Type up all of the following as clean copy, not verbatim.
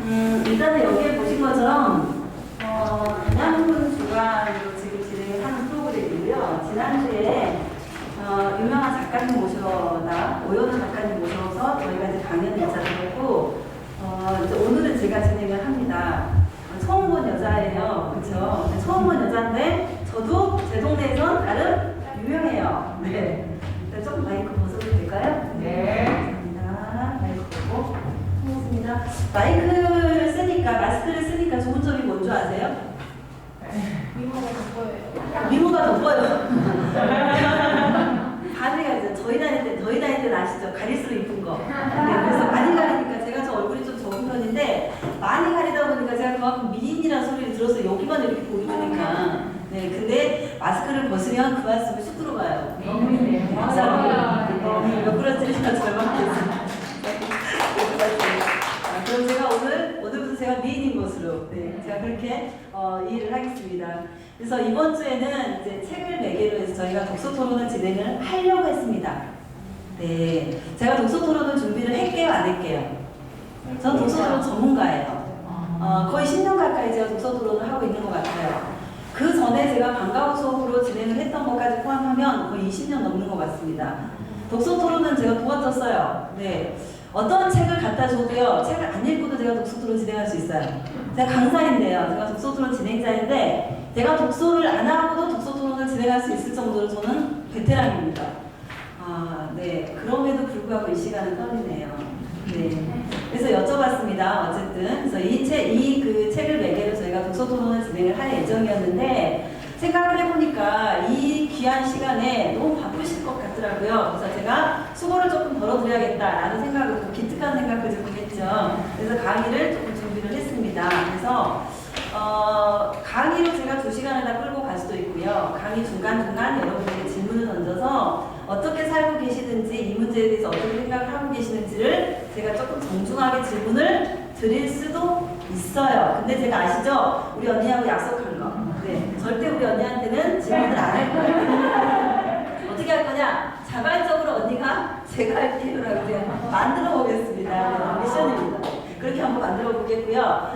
일단은 여기에 보신 것처럼 단양군 주관으로 지금 진행을 하는 프로그램이고요. 지난주에 유명한 작가님 모셔다 오연우 작가님 모셔서 저희가 이제 강연 여자를 했고 이제 오늘은 제가 진행을 합니다. 처음 본 여자예요, 그렇죠? 처음 본 여자인데 저도 제 동네에선 나름 유명해요. 네. 조금 마이크 벗어도 될까요? 네. 감사합니다. 마이크 보고 고맙습니다. 마이크를 쓰니까 마스크를 쓰니까 좋은 점이 뭔지 아세요? 미모가 돋보여요. 미모가 돋보여요. 반대가 이제 저희 다닐 때는 아시죠? 가릴수록 이쁜 거. 네, 그래서 많이 가리니까 제가 저 얼굴이 좀 적은 편인데 많이 가리다 보니까 제가 그만큼 미인이라는 소리를 들어서 여기만 이렇게 보여주니까. 네, 근데 마스크를 벗으면 그 말씀이 쑥 들어가요. 감사합니다. 몇 그릇째리가 절망했습니다. 그럼 제가 오늘부터 제가 미인인 것으로 제가 그렇게 이해를 하겠습니다. 그래서 이번 주에는 이제 책을 매개로 해서 저희가 독서 토론을 진행을 하려고 했습니다. 네, 제가 독서 토론을 준비를 할게요, 안 할게요? 전 독서 토론 전문가예요. 거의 10년 가까이 제가 독서 토론을 하고 있는 것 같아요. 그 전에 제가 방과후 수업으로 진행을 했던 것까지 포함하면 거의 20년 넘는 것 같습니다. 독서 토론은 제가 도와줬어요. 네. 어떤 책을 갖다 줘도요, 책을 안 읽고도 제가 독서 토론 진행할 수 있어요. 제가 강사인데요. 제가 독서 토론 진행자인데, 제가 독서를 안 하고도 독서 토론을 진행할 수 있을 정도로 저는 베테랑입니다. 네. 그럼에도 불구하고 이 시간은 떨리네요. 네. 그래서 여쭤봤습니다. 어쨌든. 그래서 이 책을 매개로 저희가 독서 토론을 진행을 할 예정이었는데, 생각을 해보니까 이 귀한 시간에 너무 바쁘실 것 같더라고요. 그래서 제가 수고를 조금 덜어드려야겠다라는 생각을, 기특한 생각을 조금 했죠. 그래서 강의를 조금 준비를 했습니다. 그래서 강의로 제가 2시간을 다 끌고 갈 수도 있고요. 강의 중간중간 여러분에게 질문을 던져서 어떻게 살고 계시는지, 이 문제에 대해서 어떻게 생각을 하고 계시는지를 제가 조금 정중하게 질문을 드릴 수도 있어요. 근데 제가 아시죠? 우리 언니하고 약속한 거. 네, 절대 우리 언니한테는 질문을 안 할 거예요. 어떻게 할 거냐? 자발적으로 언니가 제가 할게요라고 그냥 만들어 보겠습니다. 미션입니다. 그렇게 한번 만들어 보겠고요.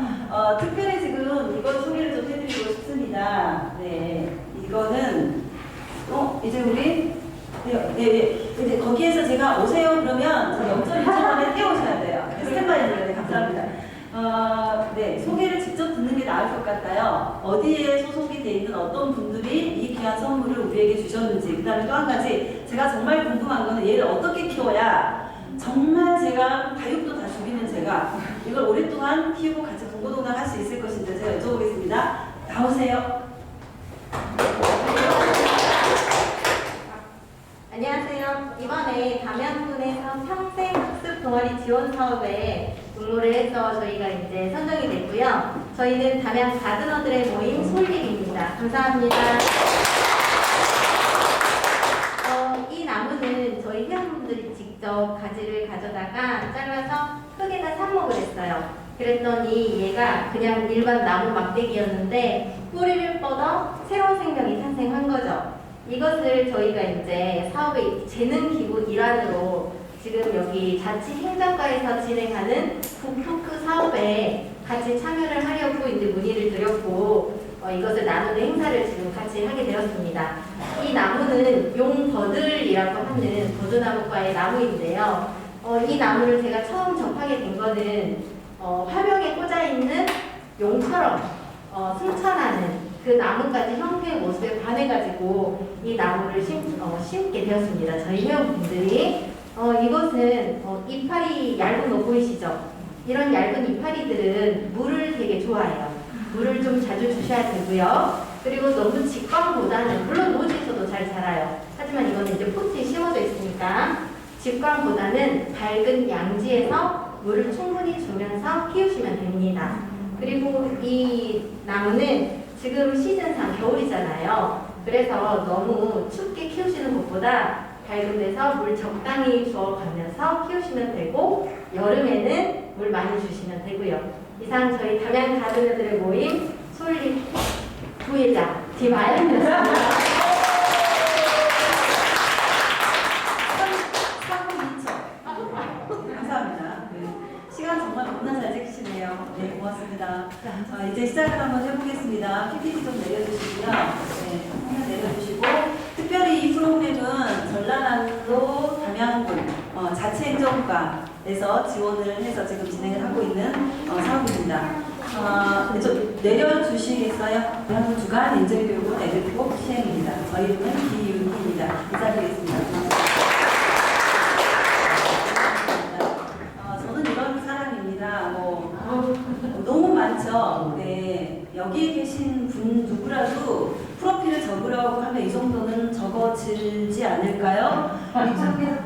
특별히 지금 이걸 소개를 좀 해드리고 싶습니다. 네, 이거는 이제 우리 이제 거기에서 제가 오세요 그러면 0.2초 만에 떼오셔야 돼요. 스탠바이 해줘야 돼요. 감사합니다. 네, 소개를 직접 듣는 게 나을 것 같아요. 어디에 소속이 돼 있는 어떤 분들이 이 귀한 선물을 우리에게 주셨는지, 그 다음에 또 한 가지 제가 정말 궁금한 거는 얘를 어떻게 키워야 정말 제가 다육도 다 죽이는 제가 이걸 오랫동안 키우고 같이 동고동락 할 수 있을 것인지 제가 여쭤보겠습니다. 나오세요. 안녕하세요. 이번에 담양군에서 평생학습 동아리 지원 사업에 응모를 해서 저희가 이제 선정이 됐고요. 저희는 담양 가드너들의 모임 솔잎입니다. 감사합니다. 이 나무는 저희 회원분들이 직접 가지를 가져다가 잘라서 흙에다 삽목을 했어요. 그랬더니 얘가 그냥 일반 나무 막대기였는데 뿌리를 뻗어 새로운 생명이 탄생한 거죠. 이것을 저희가 이제 사업의 재능 기부 일환으로 지금 여기 자치행정과에서 진행하는 북토크 사업에 같이 참여를 하려고 이제 문의를 드렸고 이것을 나누는 행사를 지금 같이 하게 되었습니다. 이 나무는 용버들이라고 하는 버드나무과의 나무인데요. 이 나무를 제가 처음 접하게 된 거는 화병에 꽂아 있는 용처럼 승천하는 그 나뭇가지 형태의 모습에 반해가지고 이 나무를 심게 되었습니다. 저희 회원분들이 이것은 이파리 얇은 거 보이시죠? 이런 얇은 이파리들은 물을 되게 좋아해요. 물을 좀 자주 주셔야 되고요. 그리고 너무 직광보다는 물론 노지에서도 잘 자라요. 하지만 이거는 이제 포트에 심어져 있으니까 직광보다는 밝은 양지에서 물을 충분히 주면서 키우시면 됩니다. 그리고 이 나무는 지금 시즌상 겨울이잖아요. 그래서 너무 춥게 키우시는 것보다 밝은 데서 물 적당히 주어가면서 키우시면 되고 여름에는 물 많이 주시면 되고요. 이상 저희 담양 가드너들의 모임 솔잎 부회장 김아연이었습니다. 감사합니다. 시간 정말 너무나 잘 지키시네요. 네. 네, 고맙습니다. 이제 시작을 한번 해보겠습니다. PPT 좀 내려주시고요. 네, 화면 내려주시고 특별히 이 프로그램은 전라남도 담양군 자치행정과에서 지원을 해서 지금 진행을 하고 있는 사업입니다. 내려주시겠어요? 대한민국 주간 인재교육원 에듀톡 시행입니다. 저희 이름은 김윤희입니다. 인사드리겠습니다. 저는 이런 사람입니다. 너무 많죠. 네, 여기에 계신 분 누구라도 프로필을 적으라고 하면 이 정도는 적어지지 않을까요? 이쪽에서 다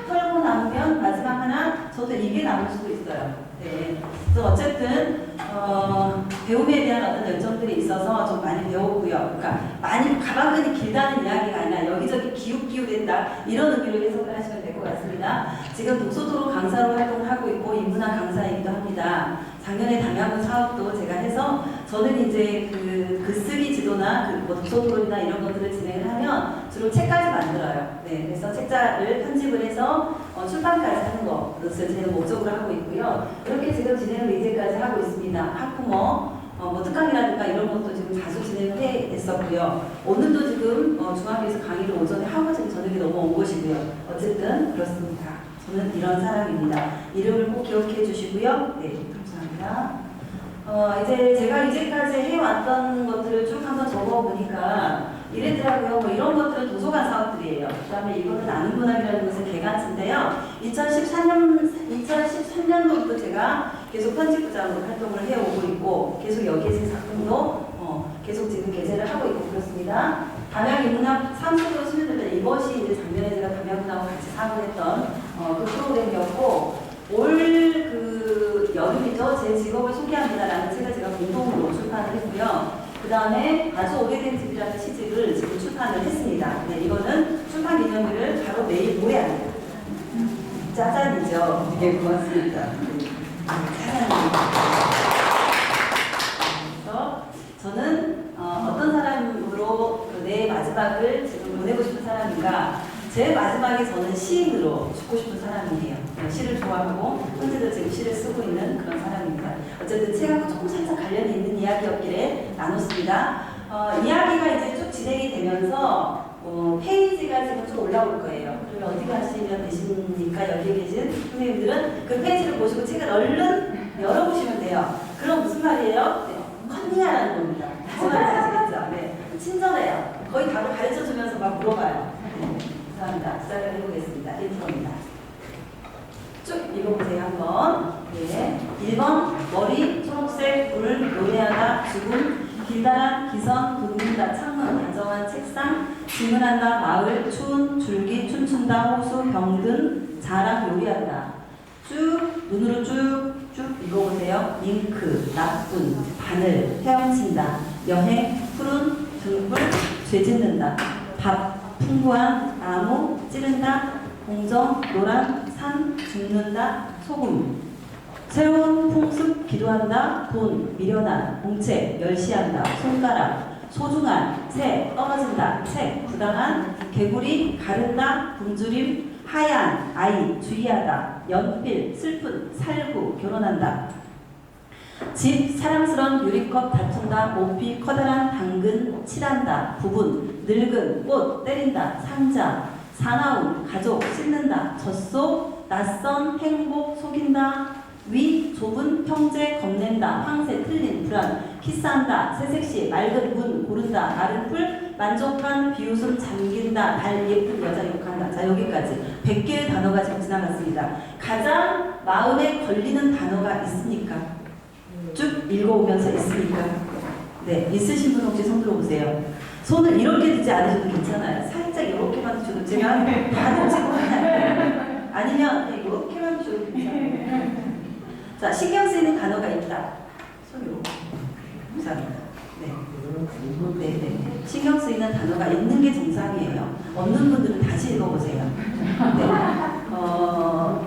털고 나오면 마지막 하나 저도 이게 남을 수도 있어요. 네. 그래서 어쨌든 배움에 대한 어떤 열정들이 있어서 좀 많이 배웠고요. 그러니까 많이 가방끈이 길다는 이야기가 아니라 여기저기 기웃기웃된다 이런 의미로 해석을 하시면 될 것 같습니다. 지금 독서도로 강사로 활동하고 있고 인문학 강사이기도 합니다. 작년에 담양군 사업도 제가 해서 저는 이제 그 글쓰기 지도나 독서도로나 이런 것들을 진행을 하면 주로 책까지 만들어요. 네, 그래서 책자를 편집을 해서 출판까지 하는 것을 제 목적으로 하고 있고요. 이렇게 지금 진행을 이제까지 하고 있습니다. 학부모 특강이라든가 이런 것도 지금 자주 진행을 했었고요. 오늘도 지금 중학교에서 강의를 오전에 하고 지금 저녁에 넘어온 것이고요. 어쨌든 그렇습니다. 저는 이런 사람입니다. 이름을 꼭 기억해 주시고요. 네, 감사합니다. 이제 제가 이제까지 해왔던 것들을 쭉 한번 적어보니까 이랬더라고요. 이런 것들은 도서관 사업들이에요. 그 다음에 이거는 아는 문학이라는 것은 개간인데요. 2013년도부터 제가 계속 편집부장으로 활동을 해오고 있고 계속 여기에 제 작품도 계속 지금 게재를 하고 있고 그렇습니다. 담양인문학 3수도 수련을 이것이 이제 작년에 제가 담양문학과 같이 사업을 했던 그 프로그램이었고 올 여름이죠. 제 직업을 소개합니다라는 책을 제가 공동으로 출판을 했고요. 그 다음에 아주 오래된 집이라는 시집을 지금 출판을 했습니다. 네, 이거는 출판 기념일을 바로 내일 모레 합니다. 짜잔이죠. 되게 고맙습니다. 짜잔입니다. 그래서 저는 어떤 사람으로 내 마지막을 지금 보내고 싶은 사람인가? 제 마지막에 저는 시인으로 죽고 싶은 사람이에요. 시를 좋아하고 현재도 지금 시를 쓰고 있는 그런 사람입니다. 어쨌든 책하고 조금 살짝 관련이 있는 이야기였기에 나눴습니다. 이야기가 이제 쭉 진행이 되면서 페이지가 지금 쭉 올라올 거예요. 그러면 어떻게 하시면 되십니까? 여기 계신 선생님들은 그 페이지를 보시고 책을 얼른 열어보시면 돼요. 그럼 무슨 말이에요? 네, 컨닝하라는 겁니다. 무슨 말인지 아시겠죠? 네, 친절해요. 거의 답을 가르쳐주면서 막 물어봐요. 네, 감사합니다. 시작을 해보겠습니다. 1%입니다. 쭉 읽어보세요 한번. 네. 1번 머리 초록색 불 노래하다 죽음 길다란 기선 돋는다 창문 다정한 책상 질문한다 마을 추운 줄기 춤춘다 호수 병든 자랑 요리한다 쭉 눈으로 쭉쭉 읽어보세요. 잉크 나쁜 바늘 헤엄친다 여행 푸른 등불 죄짓는다 밥 풍부한 나무 찌른다 공정 노란 산 죽는다 소금 새로운 풍습 기도한다 돈 미련한 공채 멸시한다 손가락 소중한 새 떨어진다 책 부당한 개구리 가른다 굶주림 하얀 아이 주의하다 연필 슬픈 살구 결혼한다 집 사랑스런 유리컵 다툰다 모피 커다란 당근 칠한다 부분 늙은 꽃 때린다 상자 사나운 가족 씻는다 젖속 낯선 행복 속인다 위 좁은 평재 겁낸다 황새 틀린 불안 키스한다 새색시 맑은 문 고른다 마른 풀 만족한 비웃음 잠긴다 달 예쁜 여자 욕한다. 자 여기까지 100개의 단어가 지금 지나갔습니다. 가장 마음에 걸리는 단어가 있습니까? 쭉 읽어오면서 있습니까? 네, 있으신 분 혹시 손 들어보세요. 손을 이렇게 듣지 않으셔도 괜찮아요. 살짝 이렇게만 드셔도 제가 다 놓치고 아니면 이렇게만 드셔도 괜찮아요. 자, 신경 쓰이는 단어가 있다. 손 이렇게. 감사합니다. 네. 네. 신경 쓰이는 단어가 있는 게 정상이에요. 없는 분들은 다시 읽어보세요. 네.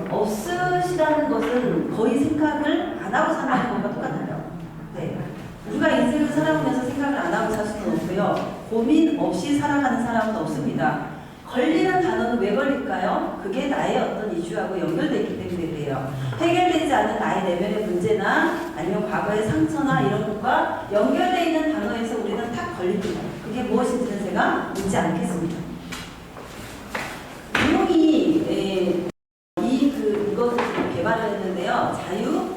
없으시다는 것은 거의 생각을 안 하고 사는 것과 똑같아요. 네. 우리가 인생을 살아오면서 생각을 안 하고 살 수는 없고요. 고민 없이 살아가는 사람은 없습니다. 걸리는 단어는 왜 걸릴까요? 그게 나의 어떤 이슈하고 연결되어 있기 때문에 그래요. 해결되지 않은 나의 내면의 문제나 아니면 과거의 상처나 이런 것과 연결되어 있는 단어에서 우리는 탁 걸립니다. 그게 무엇인지는 제가 묻지 않겠습니다. 유용이 이것을 개발을 했는데요. 자유,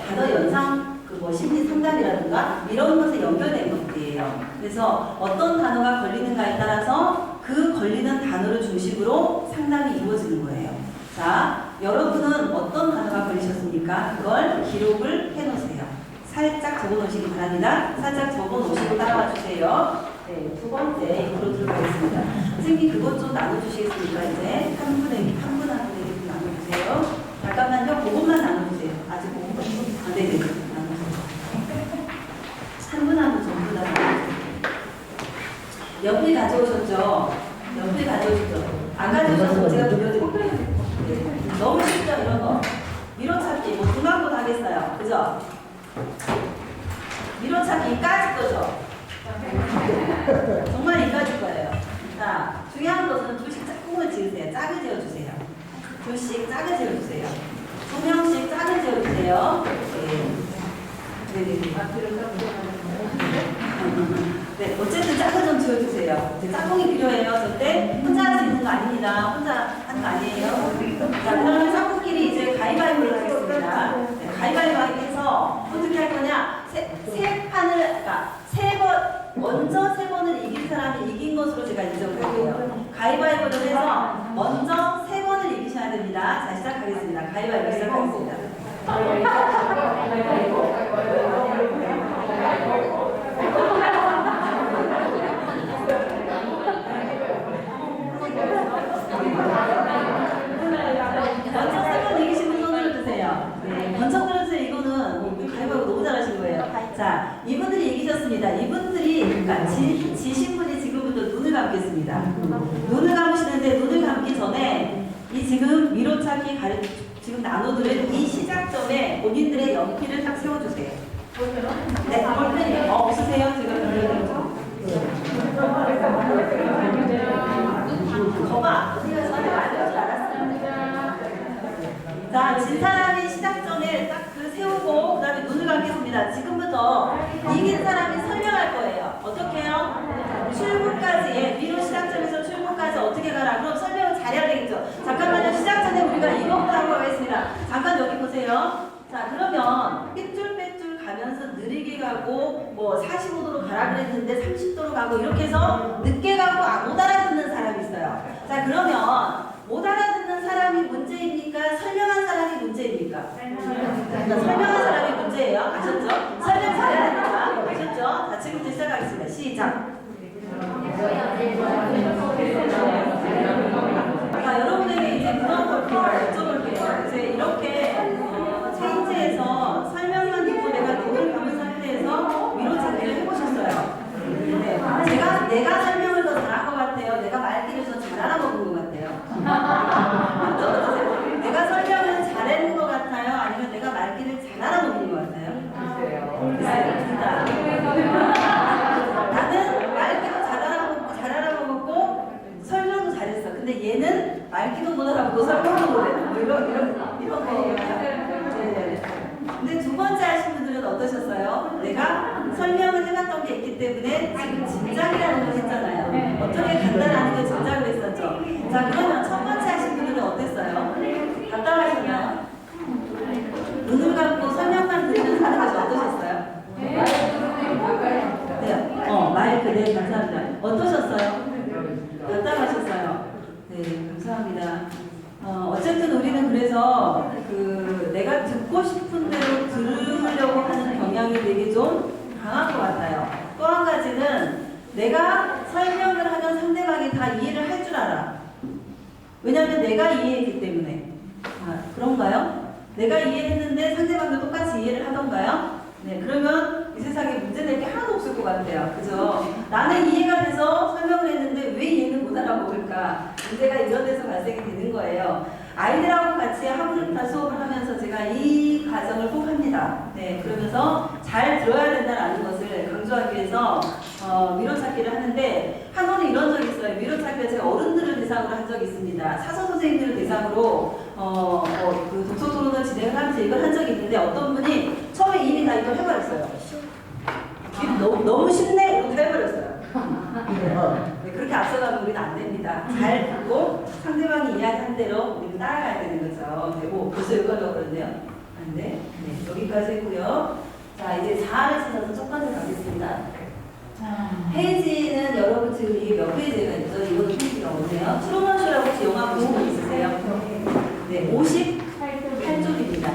단어 연상, 심리 상담이라든가 이런 것에 연결된 것들이에요. 그래서 어떤 단어가 걸리는가에 따라서 그 걸리는 단어를 중심으로 상담이 이루어지는 거예요. 자, 여러분은 어떤 단어가 걸리셨습니까? 그걸 기록을 해놓으세요. 살짝 적어놓으시기 바랍니다. 살짝 적어놓으시고 따라와 주세요. 네, 두 번째 입으로 들어가겠습니다. 선생님 그것 좀 나눠주시겠습니까? 이제 한 분에게 좀 나눠주세요. 잠깐만요. 그것만 나눠주세요. 아직 그것만. 네네. 한 분 한 분 전부 다 연필 가져오셨죠? 연필 가져오셨죠? 안 가져오셔서 제가 돌려드릴게요. 네. 너무 쉽죠? 이런 거. 미로찾기 뭐 중간고 하겠어요. 그죠? 미로찾기 이까짓 거죠? 정말 이까짓 거예요. 자, 중요한 것은 둘씩 짝꿍을 지으세요. 짝을 지어주세요. 둘씩 짝을 지어주세요. 두 명씩 짝을 지어주세요. 네네네. 네, 어쨌든 짝을 좀 지어주세요. 짝꿍이 필요해요. 절대 혼자 할 수 있는 거 아닙니다. 혼자 하는 거 아니에요. 자, 그러면 짝꿍끼리 이제 가위바위보를 하겠습니다. 네, 가위바위보 해서 어떻게 할 거냐? 세 판을, 그러니까 먼저 세 번을 이긴 사람이 이긴 것으로 제가 인정을 할게요. 가위바위보를 해서 먼저 세 번을 이기셔야 됩니다. 자, 시작하겠습니다. 가위바위보 시작하겠습니다. 먼저 세 번 이기신 분 손 들어주세요. 네, 먼저 들어주세요. 이거는 가위바위보 너무 잘하신 거예요. 자, 이분들이 이기셨습니다. 이분들이, 그러니까 지신 분이 지금부터 눈을 감겠습니다. 눈을 감으시는데 눈을 감기 전에 이 지금 미로찾기 지금 나눠드린 이 시작점에 본인들의 연필을 딱 세워주세요. 네, 볼펜이 없으세요? 제가 돌려드릴게요. 거봐, 우리가 전에 말할 줄 알았어요. 자, 진 사람이 시작점에 딱 그 세우고 그 다음에 눈을 감겠습니다. 지금부터 이긴 사람이 설명할 거예요. 어떻게 해요? 출구까지, 미로 시작점에서 출구까지 어떻게 가라. 그럼 설명을 잘해야 되겠죠. 잠깐만요. 시작 전에 우리가 이것부터 하고 가겠습니다. 잠깐 여기 보세요. 자, 그러면 삐뚤빼뚤 가면서 느리게 가고 뭐 45도로 가라 그랬는데 30도로 가고 이렇게 해서 늦게 가고 못 알아듣는 사람이 있어요. 자, 그러면 못 알아듣는 사람이 문제입니까? 설명한 사람이 문제입니까? 그러니까 설명한 사람이 문제예요. 아셨죠? 설명 잘해야 됩니다. 아셨죠? 자, 지금부터 시작하겠습니다. 시작. 자, 여러분에게 이제 물어볼게요. 여쭤볼게요. 이제 이렇게 체인지에서 설명만 듣고 내가 눈을 감은 상태에서 위로찾기를 해보셨어요. 네. 내가 설명을 더 잘한 것 같아요. 내가 말귀를 더 잘 알아먹은 것 같아요. 어떠세요? 내가 설명을 잘하는 것 같아요? 아니면 내가 말귀를 잘 알아먹는 것 같아요? 글쎄요. 나는 말귀도 잘 알아먹었고 설명도 잘했어. 근데 얘는 말귀도 못 알아보고 설명도 못해. 이런 거예요. 네. 근데 두 번째 하신 분들은 어떠셨어요? 내가 설명을 해봤던 게 있기 때문에 지금 진작이라는 걸 했잖아요. 어떻게 간단하는 걸 진작을 했었죠. 자, 그러면 첫 번째 하신 분들은 어땠어요? 답답하셨나요? 눈을 감고 설명만 들으면서 하는 것이 어떠셨어요? 네, 마이크, 네, 감사합니다. 어떠셨어요? 답답하셨어요? 네, 감사합니다. 어쨌든 우리는 그래서 내가 듣고 싶은 대로 들으려고 하는 경향이 되게 좀 강한 것 같아요. 또 한 가지는 내가 설명을 하면 상대방이 다 이해를 할 줄 알아. 왜냐하면 내가 이해했기 때문에. 그런가요? 내가 이해했는데 상대방도 똑같이 이해를 하던가요? 네, 그러면 이 세상에 문제될 게 하나도 없을 것 같아요. 그죠? 나는 이해가 돼서 설명을 했는데 왜 얘는 못 알아먹을까? 문제가 이런 데서 발생이 되는 거예요. 아이들하고 같이 하루파 수업을 하면서 제가 이 과정을 꼭 합니다. 네, 그러면서 잘 들어야 된다는 것을 강조하기 위해서 미로찾기를 하는데 한 학원에 이런 적이 있어요. 미로차크에 제가 어른들을 대상으로 한 적이 있습니다. 사서 선생님들을 대상으로 그 독서 토론을 진행을 하면서 이걸 한 적이 있는데 어떤 분이 처음에 이미 다 이걸 해버렸어요. 너무 쉽네? 이렇게 해버렸어요. 네, 그렇게 앞서가면 우리는 안 됩니다. 잘 듣고 상대방이 이야기한 대로 우리는 따라가야 되는 거죠. 그리고 벌써 여기까지 그러는데요. 안 돼. 네, 여기까지 했고요. 자, 이제 4를 찾아서 첫 번째 가겠습니다. 페이지는 여러분 지금 이게 몇 페이지가 있죠? 이거는 페이지가 없네요. 트루먼 쇼라고 혹시 영화 보신 적 있으세요? 네, 58쪽입니다.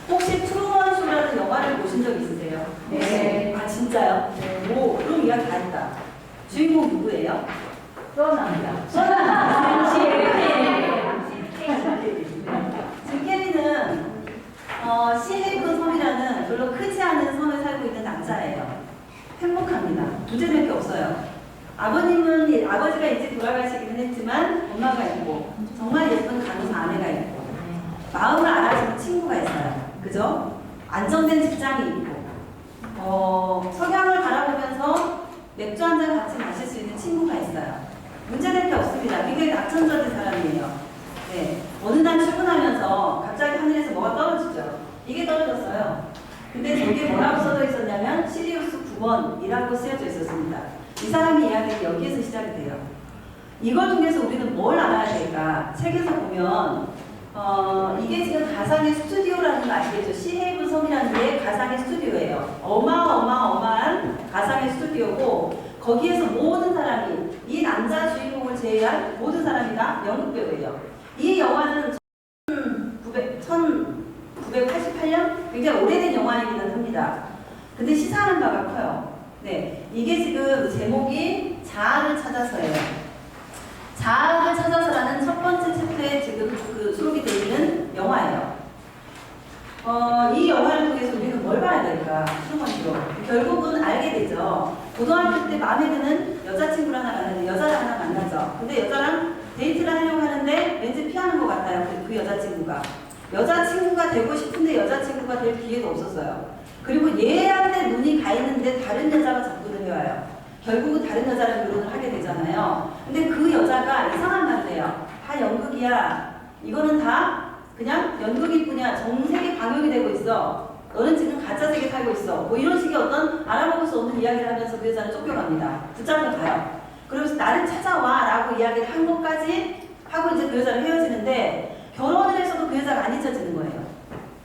혹시 트루먼 쇼라는 영화를 보신 적 있으세요? 네. 아, 진짜요? 네. 오, 그럼 이야기 다 했다. 주인공 누구예요? 쏘남자. 짐 캐리는 시헤이븐 섬이라는 별로 크지 않은 섬에 살고 있는 남자예요. 행복합니다. 문제될 게 없어요. 아버지가 일찍 돌아가시기는 했지만 엄마가 있고 정말 예쁜 간호사 아내가 있고 마음을 알아주는 친구가 있어요. 그죠? 안정된 직장이 있고 석양을 바라보면서 맥주 한 잔 같이 마실 수 있는 친구가 있어요. 문제될 게 없습니다. 굉장히 낙천적인 사람이에요. 네. 어느 날 출근하면서 갑자기 하늘에서 뭐가 떨어지죠. 이게 떨어졌어요. 근데 저게 뭐라고 써져 있었냐면 시리우스 9번이라고 쓰여져 있었습니다. 이 사람의 이야기는 여기에서 시작이 돼요. 이걸 통해서 우리는 뭘 알아야 될까? 책에서 보면 이게 지금 가상의 스튜디오라는 거 아시겠죠? 시헤이븐 섬이라는 게 가상의 스튜디오예요. 어마어마한 가상의 스튜디오고 거기에서 모든 사람이 이 남자 주인공을 제외한 모든 사람이 다 연극 배우예요. 이 영화는 1988년? 굉장히 오래된 영화이기는 합니다. 근데 시사하는 바가 커요. 네, 이게 지금 제목이 자아를 찾아서예요. 자아를 찾아서라는 첫 번째 챕터에 지금 수록이 되어 있는 영화예요. 이 영화를 통해서 우리는 뭘 봐야 될까? 트루먼쇼. 결국은 알게 되죠. 고등학교 때 마음에 드는 여자친구를 하나 만나는데 여자를 하나 만나죠. 근데 여자랑 데이트를 하려고 하는데 왠지 피하는 것 같아요. 그 여자친구가. 여자친구가 되고 싶은데 여자친구가 될 기회가 없었어요. 그리고 얘한테 눈이 가 있는데 다른 여자가 자꾸 들려와요. 결국은 다른 여자랑 결혼을 하게 되잖아요. 근데 그 여자가 이상한 말이에요. 다 연극이야. 이거는 다 그냥 연극일 뿐이야. 정색이 방역이 되고 있어. 너는 지금 가짜 세계 살고 있어. 뭐 이런 식의 어떤 알아볼 수 없는 이야기를 하면서 그 여자는 쫓겨갑니다. 붙잡혀가요. 그러면서 나를 찾아와 라고 이야기를 한 것까지 하고 이제 그 여자랑 헤어지는데 결혼을 해서도 그 여자가 안 잊혀지는 거예요.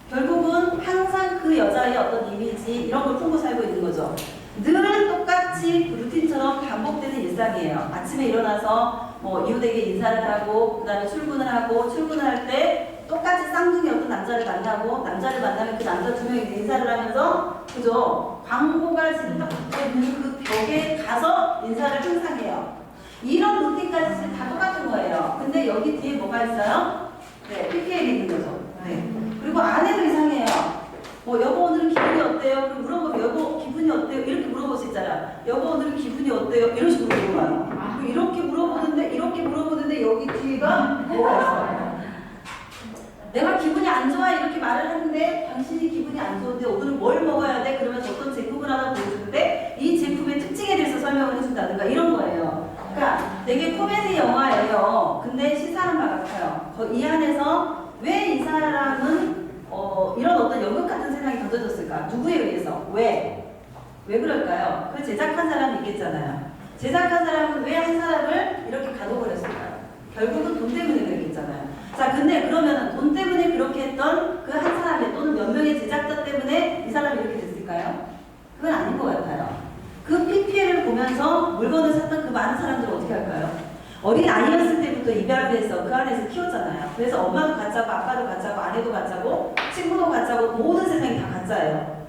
결국은 항상 그 여자의 어떤 이미지 이런 걸 품고 살고 있는 거죠. 늘 똑같이 루틴처럼 반복되는 일상이에요. 아침에 일어나서 뭐 이웃에게 인사를 하고 그 다음에 출근을 하고 출근을 할 때 똑같이 쌍둥이 어떤 남자를 만나고 남자를 만나면 그 남자 두 명이 인사를 하면서 그죠? 광고가 지금 딱 붙어있는 그 벽에 가서 인사를 항상 해요. 이런 루틴까지 지금 다 똑같은 거예요. 근데 여기 뒤에 뭐가 있어요? 네, PPL이 있는 거죠. 네. 그리고 아내도 이상해요. 뭐 여보 오늘은 기분이 어때요? 그럼 물어보면 여보 기분이 어때요? 이렇게 물어볼 수 있잖아. 여보 오늘은 기분이 어때요? 이런 식으로 물어봐요. 이렇게 물어보는데 여기 뒤가 뭐가 있어요? 내가 기분이 안 좋아 이렇게 말을 하는데 당신이 기분이 안 좋은데 오늘은 뭘 먹어야 돼? 그러면 어떤 제품을 하나 보여주는데 이 제품의 특징에 대해서 설명을 해준다든가 이런 거예요. 그러니까 되게 코미디 영화예요. 근데 시사하는 바가 커요. 이 안에서 왜 이 사람은 이런 어떤 연극 같은 세상이 던져졌을까? 누구에 의해서? 왜 그럴까요? 그 제작한 사람이 있겠잖아요. 제작한 사람은 왜 한 사람을 이렇게 가둬버렸을까요? 결국은 돈 때문에 그랬겠잖아요. 자, 근데 그러면은 돈 때문에 그렇게 했던 그 한 사람의 또는 몇 명의 제작자 때문에 이 사람이 이렇게 됐을까요? 그건 아닌 것 같아요. 그 PPL을 보면서 물건을 샀던 그 많은 사람들은 어떻게 할까요? 어린 아이였을 때부터 입양을 해서 그 안에서 키웠잖아요. 그래서 엄마도 가짜고 아빠도 가짜고 아내도 가짜고 친구도 가짜고 모든 세상이 다 가짜예요.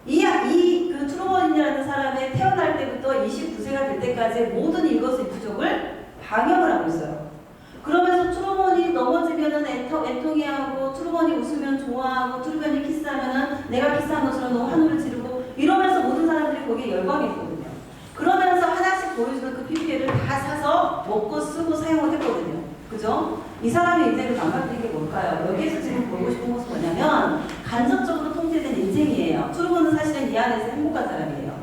그 트루먼이라는 사람의 태어날 때부터 29세가 될 때까지 모든 일거수일투족을 방영을 하고 있어요. 그러면서 트루먼이 넘어지면은 애통해하고 트루먼이 웃으면 좋아하고 트루먼이 키스하면은 내가 키스한 것처럼 너무 환호를 지르고 이러면서 모든 사람들이 거기에 열광이 있거든요. 그러면서 하나씩 보여주는 그 PPL을 다 사서 먹고 쓰고 사용을 했거든요. 그죠? 이 사람의 인생을 망가뜨린 게 뭘까요? 여기에서 지금 보고 싶은 것은 뭐냐면 간접적으로 통제된 인생이에요. 트루먼은 사실은 이 안에서 행복한 사람이에요.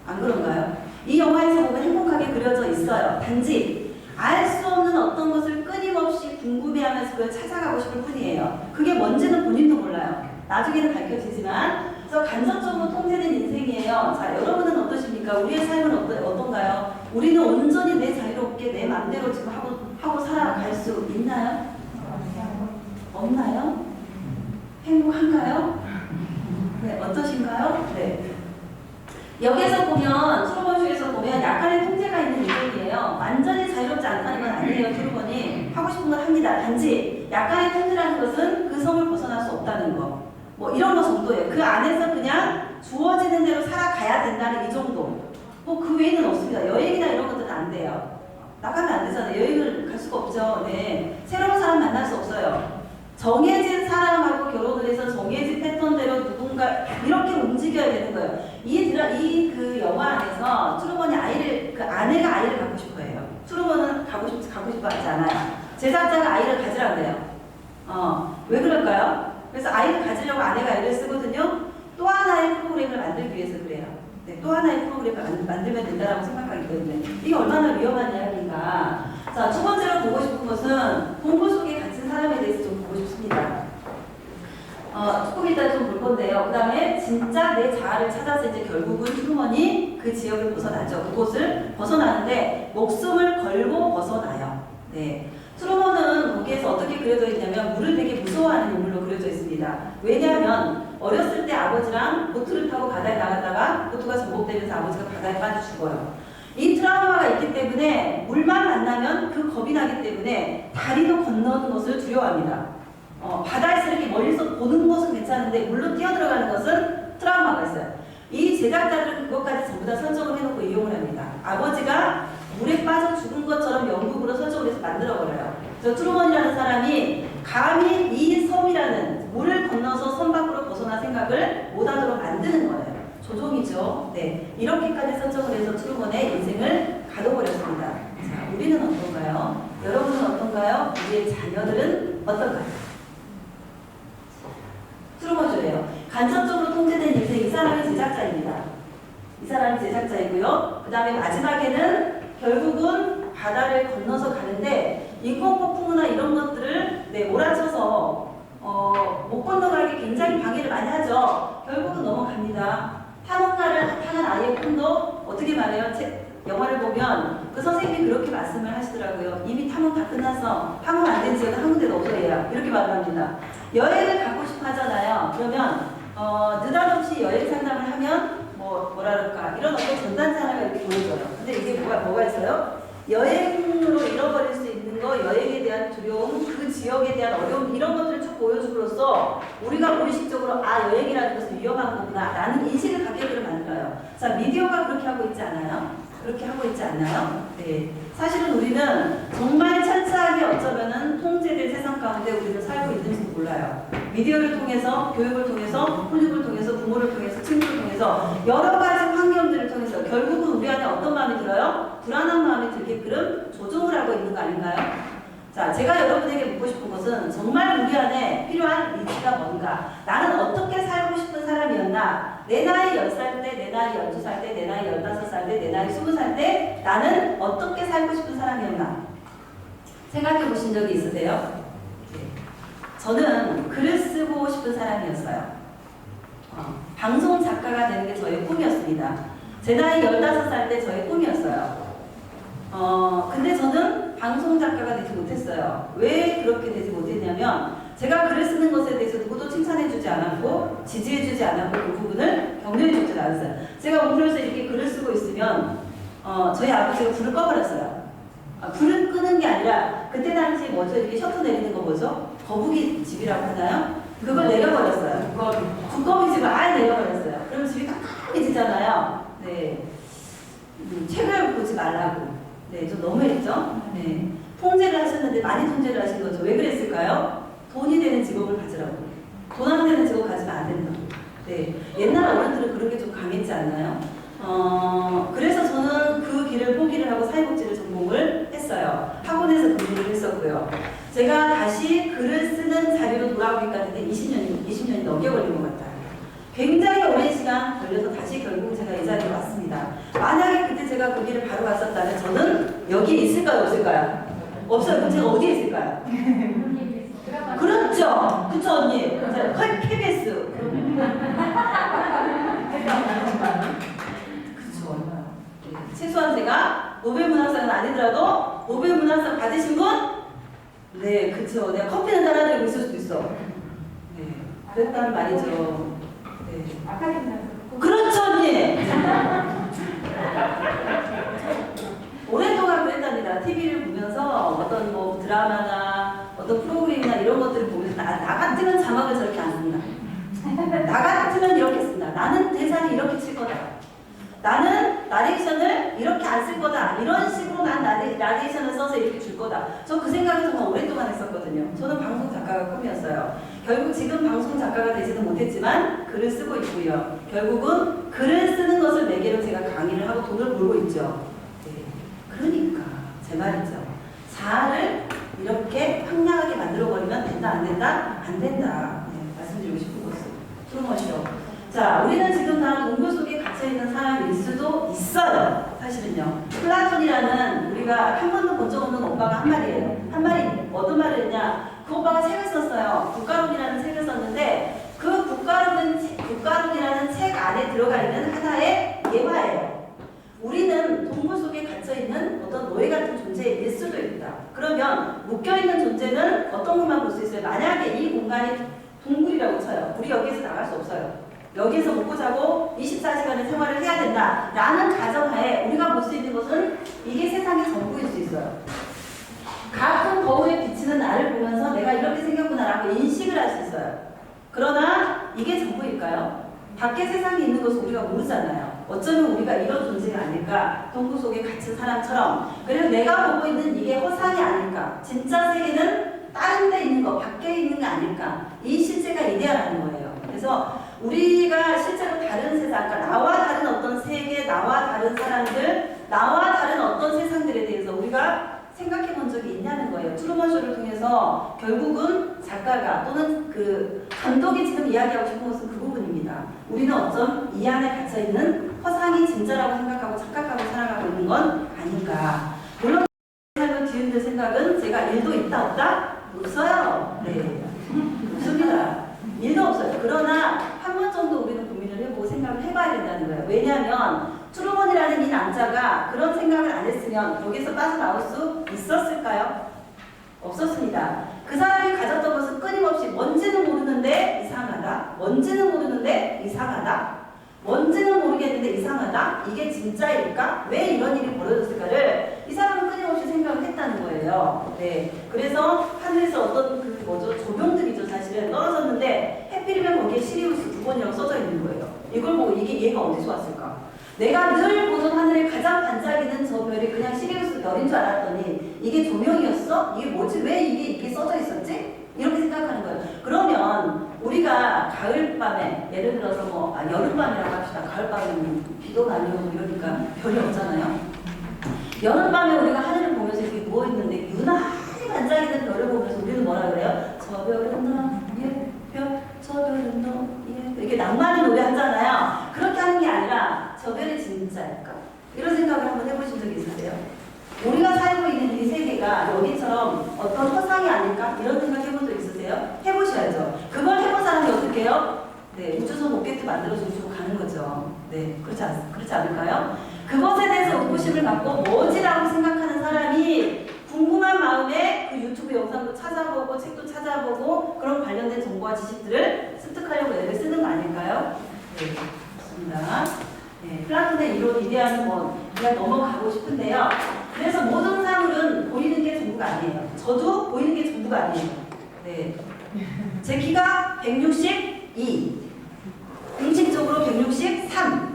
안 그런가요? 이 영화에서 보면 행복하게 그려져 있어요. 단지 알 수 없는 어떤 것을 끊임없이 궁금해하면서 그걸 찾아가고 싶을 뿐이에요. 그게 뭔지는 본인도 몰라요. 나중에는 밝혀지지만, 그래서 간접적으로 통제된 인생이에요. 자, 여러분은 어떠십니까? 우리의 삶은 어떤가요? 우리는 온전히 내 자유롭게 내 마음대로 지금 하고 살아갈 수 있나요? 없나요? 행복한가요? 네, 어떠신가요? 네. 여기서 보면, 트루먼쇼에서 보면 약간의 통제가 있는 인생이에요. 완전히 자유롭지 않다는 건 아니에요, 트루먼이. 하고 싶은 건 합니다. 단지 약간의 통제라는 것은 그 섬을 벗어날 수 없다는 거. 뭐 이런 거 정도예요. 그 안에서 그냥 주어지는 대로 살아가야 된다는 이 정도. 뭐 그 외에는 없습니다. 여행이나 이런 것들은 안 돼요. 나가면 안 되잖아요. 여행을 갈 수가 없죠. 네. 새로운 사람 만날 수 없어요. 정해진 사람하고 결혼을 해서 정해진 패턴대로 누군가 이렇게 움직여야 되는 거예요. 그 영화 안에서 트루먼이 그 아내가 아이를 갖고 싶어 해요. 트루먼은 갖고 싶어 하지 않아요. 제작자가 아이를 가지라고 해요. 왜 그럴까요? 그래서 아이를 가지려고 아내가 애를 쓰거든요. 또 하나의 프로그램을 만들기 위해서 그래요. 네, 또 하나의 프로그램을 만들면 된다고 생각하기 때문에 이게 얼마나 위험한 이야기인가. 자, 두 번째로 보고 싶은 것은 공부 속에 갇힌 사람에 대해서 좀 보고 싶습니다. 조금 이따 좀 볼 건데요. 그 다음에 진짜 내 자아를 찾아서 이제 결국은 트루먼이 그 지역을 벗어나죠. 그곳을 벗어나는데 목숨을 걸고 벗어나요. 네. 트루먼은 거기에서 어떻게 그려져 있냐면 물을 되게 무서워하는 인물로 그려져 있습니다. 왜냐하면 어렸을 때 아버지랑 보트를 타고 바다에 나갔다가 보트가 전복되면서 아버지가 바다에 빠져 죽어요. 이 트라우마가 있기 때문에 물만 만나면 그 겁이 나기 때문에 다리도 건너는 것을 두려워합니다. 바다에서 이렇게 멀리서 보는 것은 괜찮은데 물로 뛰어들어가는 것은 트라우마가 있어요. 이 제작자들은 그것까지 전부 다 설정을 해놓고 이용을 합니다. 아버지가 물에 빠져 죽은 것처럼 연극으로 설정을 해서 만들어버려요. 그래서 트루먼이라는 사람이 감히 이 섬이라는 물을 건너서 섬 밖으로 벗어날 생각을 못하도록 만드는 거예요. 조종이죠. 네, 이렇게까지 설정을 해서 트루먼의 인생을 가둬버렸습니다. 자, 우리는 어떤가요? 여러분은 어떤가요? 우리의 자녀들은 어떤가요? 트루먼쇼예요. 간접적으로 통제된 인생, 이 사람이 제작자입니다. 이 사람이 제작자이고요. 그 다음에 마지막에는 결국은 바다를 건너서 가는데 인공폭풍이나 이런 것들을 몰아쳐서 못 건너가게 굉장히 방해를 많이 하죠. 결국은 넘어갑니다. 탐험가를 타는 아이의 꿈도 어떻게 말해요? 영화를 보면 그 선생님이 그렇게 말씀을 하시더라고요. 이미 탐험 다 끝났어. 탐험 안 된 지역은 한 군데도 없어야 이렇게 말을 합니다. 여행을 가고 싶어 하잖아요. 그러면 느닷없이 여행 상담을 하면 뭐랄까 이런 어떤 전단지 하나가 이렇게 보여져요. 근데 이게 뭐가 있어요? 여행으로 잃어버릴 수 있는 거, 여행에 대한 두려움, 그 지역에 대한 어려움 이런 것들을 쭉 보여줌으로써 우리가 무의식적으로 여행이라는 것은 위험한 거구나 라는 인식을 갖게끔 만들어요. 자, 미디어가 그렇게 하고 있지 않아요? 그렇게 하고 있지 않나요? 네. 사실은 우리는 정말 찬찬하게 어쩌면은 통제된 세상 가운데 우리는 살고 있는지 몰라요. 미디어를 통해서, 교육을 통해서, 훈육을 통해서, 부모를 통해서, 친구를 통해서 여러 가지 환경들을 통해서 결국은 우리 안에 어떤 마음이 들어요? 불안한 마음이 들게끔 조종을 하고 있는 거 아닌가요? 자, 제가 여러분에게 묻고 싶은 것은 정말 우리 안에 필요한 이치가 뭔가? 나는 어떻게 살고 싶은 사람이었나? 내 나이 10살 때, 내 나이 12살 때, 내 나이 15살 때, 내 나이 20살 때 나는 어떻게 살고 싶은 사람이었나? 생각해 보신 적이 있으세요? 네. 저는 글을 쓰고 싶은 사람이었어요. 방송 작가가 되는 게 저의 꿈이었습니다. 제 나이 15살 때 저의 꿈이었어요. 근데 저는 방송 작가가 되지 못했어요. 왜 그렇게 되지 못했냐면 제가 글을 쓰는 것에 대해서 누구도 칭찬해주지 않았고 지지해주지 않았고 그 부분을 격려해주지 않았어요. 제가 우물에서 이렇게 글을 쓰고 있으면 저희 아버지가 불을 꺼버렸어요. 불을 끄는 게 아니라 그때 당시 뭐죠? 이렇게 셔터 내리는 거 뭐죠? 거북이 집이라고 하나요? 그걸 내려버렸어요. 두꺼비 집을 아예 내려버렸어요. 그럼 집이 깜깜해지잖아요. 네. 책을 보지 말라고. 네, 좀 너무했죠? 네. 통제를 하셨는데 많이 통제를 하신 거죠. 왜 그랬을까요? 돈이 되는 직업을 가지라고. 돈 안 되는 직업 가지면 안 된다고. 네. 옛날 어른들은 그런 게 좀 강했지 않나요? 그래서 저는 그 길을 포기를 하고 사회복지를 전공을 했어요. 학원에서 공부를 했었고요. 제가 다시 글을 쓰는 자리로 돌아오기까지 20년이 넘게 걸린 것 같아요. 굉장히 오랜 시간 걸려서 다시 결국 제가 이 자리에 왔습니다. 만약에 그때 제가 여기를 바로 갔었다면 저는 여기에 있을까요, 없을까요? 없어요. 그럼 제가 어디에 있을까요? 그렇죠. 그쵸, 언니? KBS. 그쵸. 최소한 제가 노벨문학상은 아니더라도 노벨문학상 받으신 분? 네, 그쵸. 내가 커피는 따라드리고 있을 수도 있어. 네, 그랬단 말이죠. 네. 그렇죠, 언니! 오랫동안 그랬답니다. TV를 보면서 어떤 뭐 드라마나 어떤 프로그램이나 이런 것들을 보면서 나 같으면 자막을 저렇게 안 씁니다. 나 같으면 이렇게 쓴다. 나는 대사를 이렇게 칠 거다. 나는 나레이션을 이렇게 안 쓸 거다. 이런 식으로 난 나레이션을 써서 이렇게 줄 거다. 저 그 생각을 정말 오랫동안 했었거든요. 저는 방송 작가가 꿈이었어요. 결국 지금 방송 작가가 되지는 못했지만 글을 쓰고 있고요. 결국은 글을 쓰는 것을 매개로 제가 강의를 하고 돈을 벌고 있죠. 네. 그러니까 제 말이죠. 자아를 이렇게 황량하게 만들어버리면 된다 안 된다? 안 된다. 네, 말씀드리고 싶은 것은 트루먼쇼. 자, 우리는 지금 다 동굴 속에 갇혀있는 사람일 수도 있어요. 사실은요. 플라톤이라는 우리가 한 번도 본 적 없는 오빠가 한 말이에요. 한 말이 어떤 말을 했냐. 그 오빠가 책을 썼어요. 국가론이라는 책을 썼는데 그 국가론이라는 책 안에 들어가 있는 하나의 예화예요. 우리는 동굴 속에 갇혀있는 어떤 노예 같은 존재일 수도 있다. 그러면 묶여있는 존재는 어떤 것만 볼 수 있어요? 만약에 이 공간이 동굴이라고 쳐요. 우리 여기에서 나갈 수 없어요. 여기에서 먹고 자고 24시간의 생활을 해야 된다 라는 가정하에 우리가 볼 수 있는 것은 이게 세상의 전부일 수 있어요. 가끔 거울에 비치는 나를 보면서 내가 이렇게 생겼구나 라고 인식을 할 수 있어요. 그러나 이게 전부일까요? 밖에 세상에 있는 것을 우리가 모르잖아요. 어쩌면 우리가 이런 존재가 아닐까? 동굴 속에 갇힌 사람처럼. 그래서 내가 보고 있는 이게 허상이 아닐까? 진짜 세계는 다른 데 있는 거, 밖에 있는 게 아닐까? 이 실제가 이데아라는 거예요. 그래서 우리가 실제로 다른 세상, 그러니까 나와 다른 어떤 세계, 나와 다른 사람들, 나와 다른 어떤 세상들에 대해서 우리가 생각해 본 적이 있냐는 거예요. 트루먼쇼를 통해서 결국은 작가가 또는 그 감독이 지금 이야기하고 싶은 것은 그 부분입니다. 우리는 어쩜 이 안에 갇혀있는 허상이 진짜라고 생각하고 착각하고 살아가고 있는 건 아닌가. 물론 삶을 뒤흔들 생각은 제가 일도 있다 없다? 없어요. 네. 없습니다. 일도 없어요. 그러나 한 번 정도 우리는 고민을 해보고 생각을 해봐야 된다는 거예요. 왜냐하면 트루먼이라는 이 남자가 그런 생각을 안 했으면 여기서 빠져나올 수 있었을까요? 없었습니다. 그 사람이 가졌던 것은 끊임없이 뭔지는 모르는데 이상하다. 뭔지는 모르는데 이상하다. 뭔지는 모르겠는데 이상하다. 이게 진짜일까? 왜 이런 일이 벌어졌을까를 이 사람은 끊임없이 생각을 했다는 거예요. 네. 그래서 하늘에서 어떤 그 조명들이죠. 사실은 떨어졌는데 해필이면 거기에 시리우스 9번이라고 써져 있는 거예요. 이걸 보고 이게 얘가 어디서 왔을까? 내가 늘 보던 하늘에 가장 반짝이는 저 별이 그냥 시리우스 별인 줄 알았더니 이게 조명이었어? 이게 뭐지? 왜 이게 써져 있었지? 이렇게 생각하는 거예요. 그러면 우리가 가을밤에 예를 들어서 뭐 여름밤이라고 합시다. 가을밤에는 비도 나뉘고 이러니까 별이 없잖아요. 여름밤에 우리가 하늘을 보면서 이렇게 누워있는데 유난히 반짝이는 별을 보면서 우리는 뭐라 그래요? 저 별은 너무 예뻐, 저 별은 너무 예뻐. 이렇게 낭만의 노래 하잖아요. 그렇게 하는 게 아니라 저 별이 진짜일까? 이런 생각을 한번 해보신 적이 있으세요? 우리가 살고 있는 이 세계가 여기처럼 어떤 허상이 아닐까? 이런 생각 해본 적 있으세요? 해보셔야죠. 그걸 해본 사람이 어떻게 해요? 네, 우주선 로켓 만들어주고 가는 거죠. 네, 그렇지 않을까요? 그것에 대해서 의구심을 갖고 뭐지라고 생각하는 사람이 궁금한 마음에 그 유튜브 영상도 찾아보고 책도 찾아보고 그런 관련된 정보와 지식들을 습득하려고 애를 쓰는 거 아닐까요? 네, 좋습니다. 네, 플라톤의 이론 이데아는 그냥 넘어가고 싶은데요. 그래서 모든 사물은 보이는 게 전부가 아니에요. 저도 보이는 게 전부가 아니에요. 네, 제 키가 162, 공식적으로 163.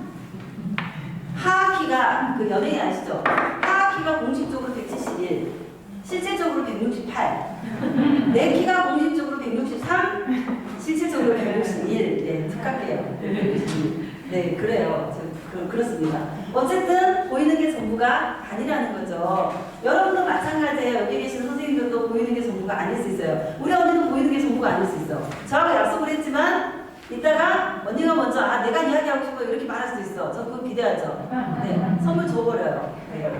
하하 키가 그 연예인 아시죠? 하하 키가 공식적으로 171, 실질적으로 168. 내 키가 공식적으로 163, 실질적으로 161. 네, 특각해요. 네, 그래요. 그렇습니다. 어쨌든 보이는 게 전부가 아니라는 거죠. 여러분도 마찬가지예요. 여기 계신 선생님들도 보이는 게 전부가 아닐 수 있어요. 우리 언니도 보이는 게 전부가 아닐 수 있어. 저하고 약속을 했지만 이따가 언니가 먼저 내가 이야기하고 싶어 이렇게 말할 수도 있어. 저 그거 기대하죠. 네, 선물 줘버려요. 네.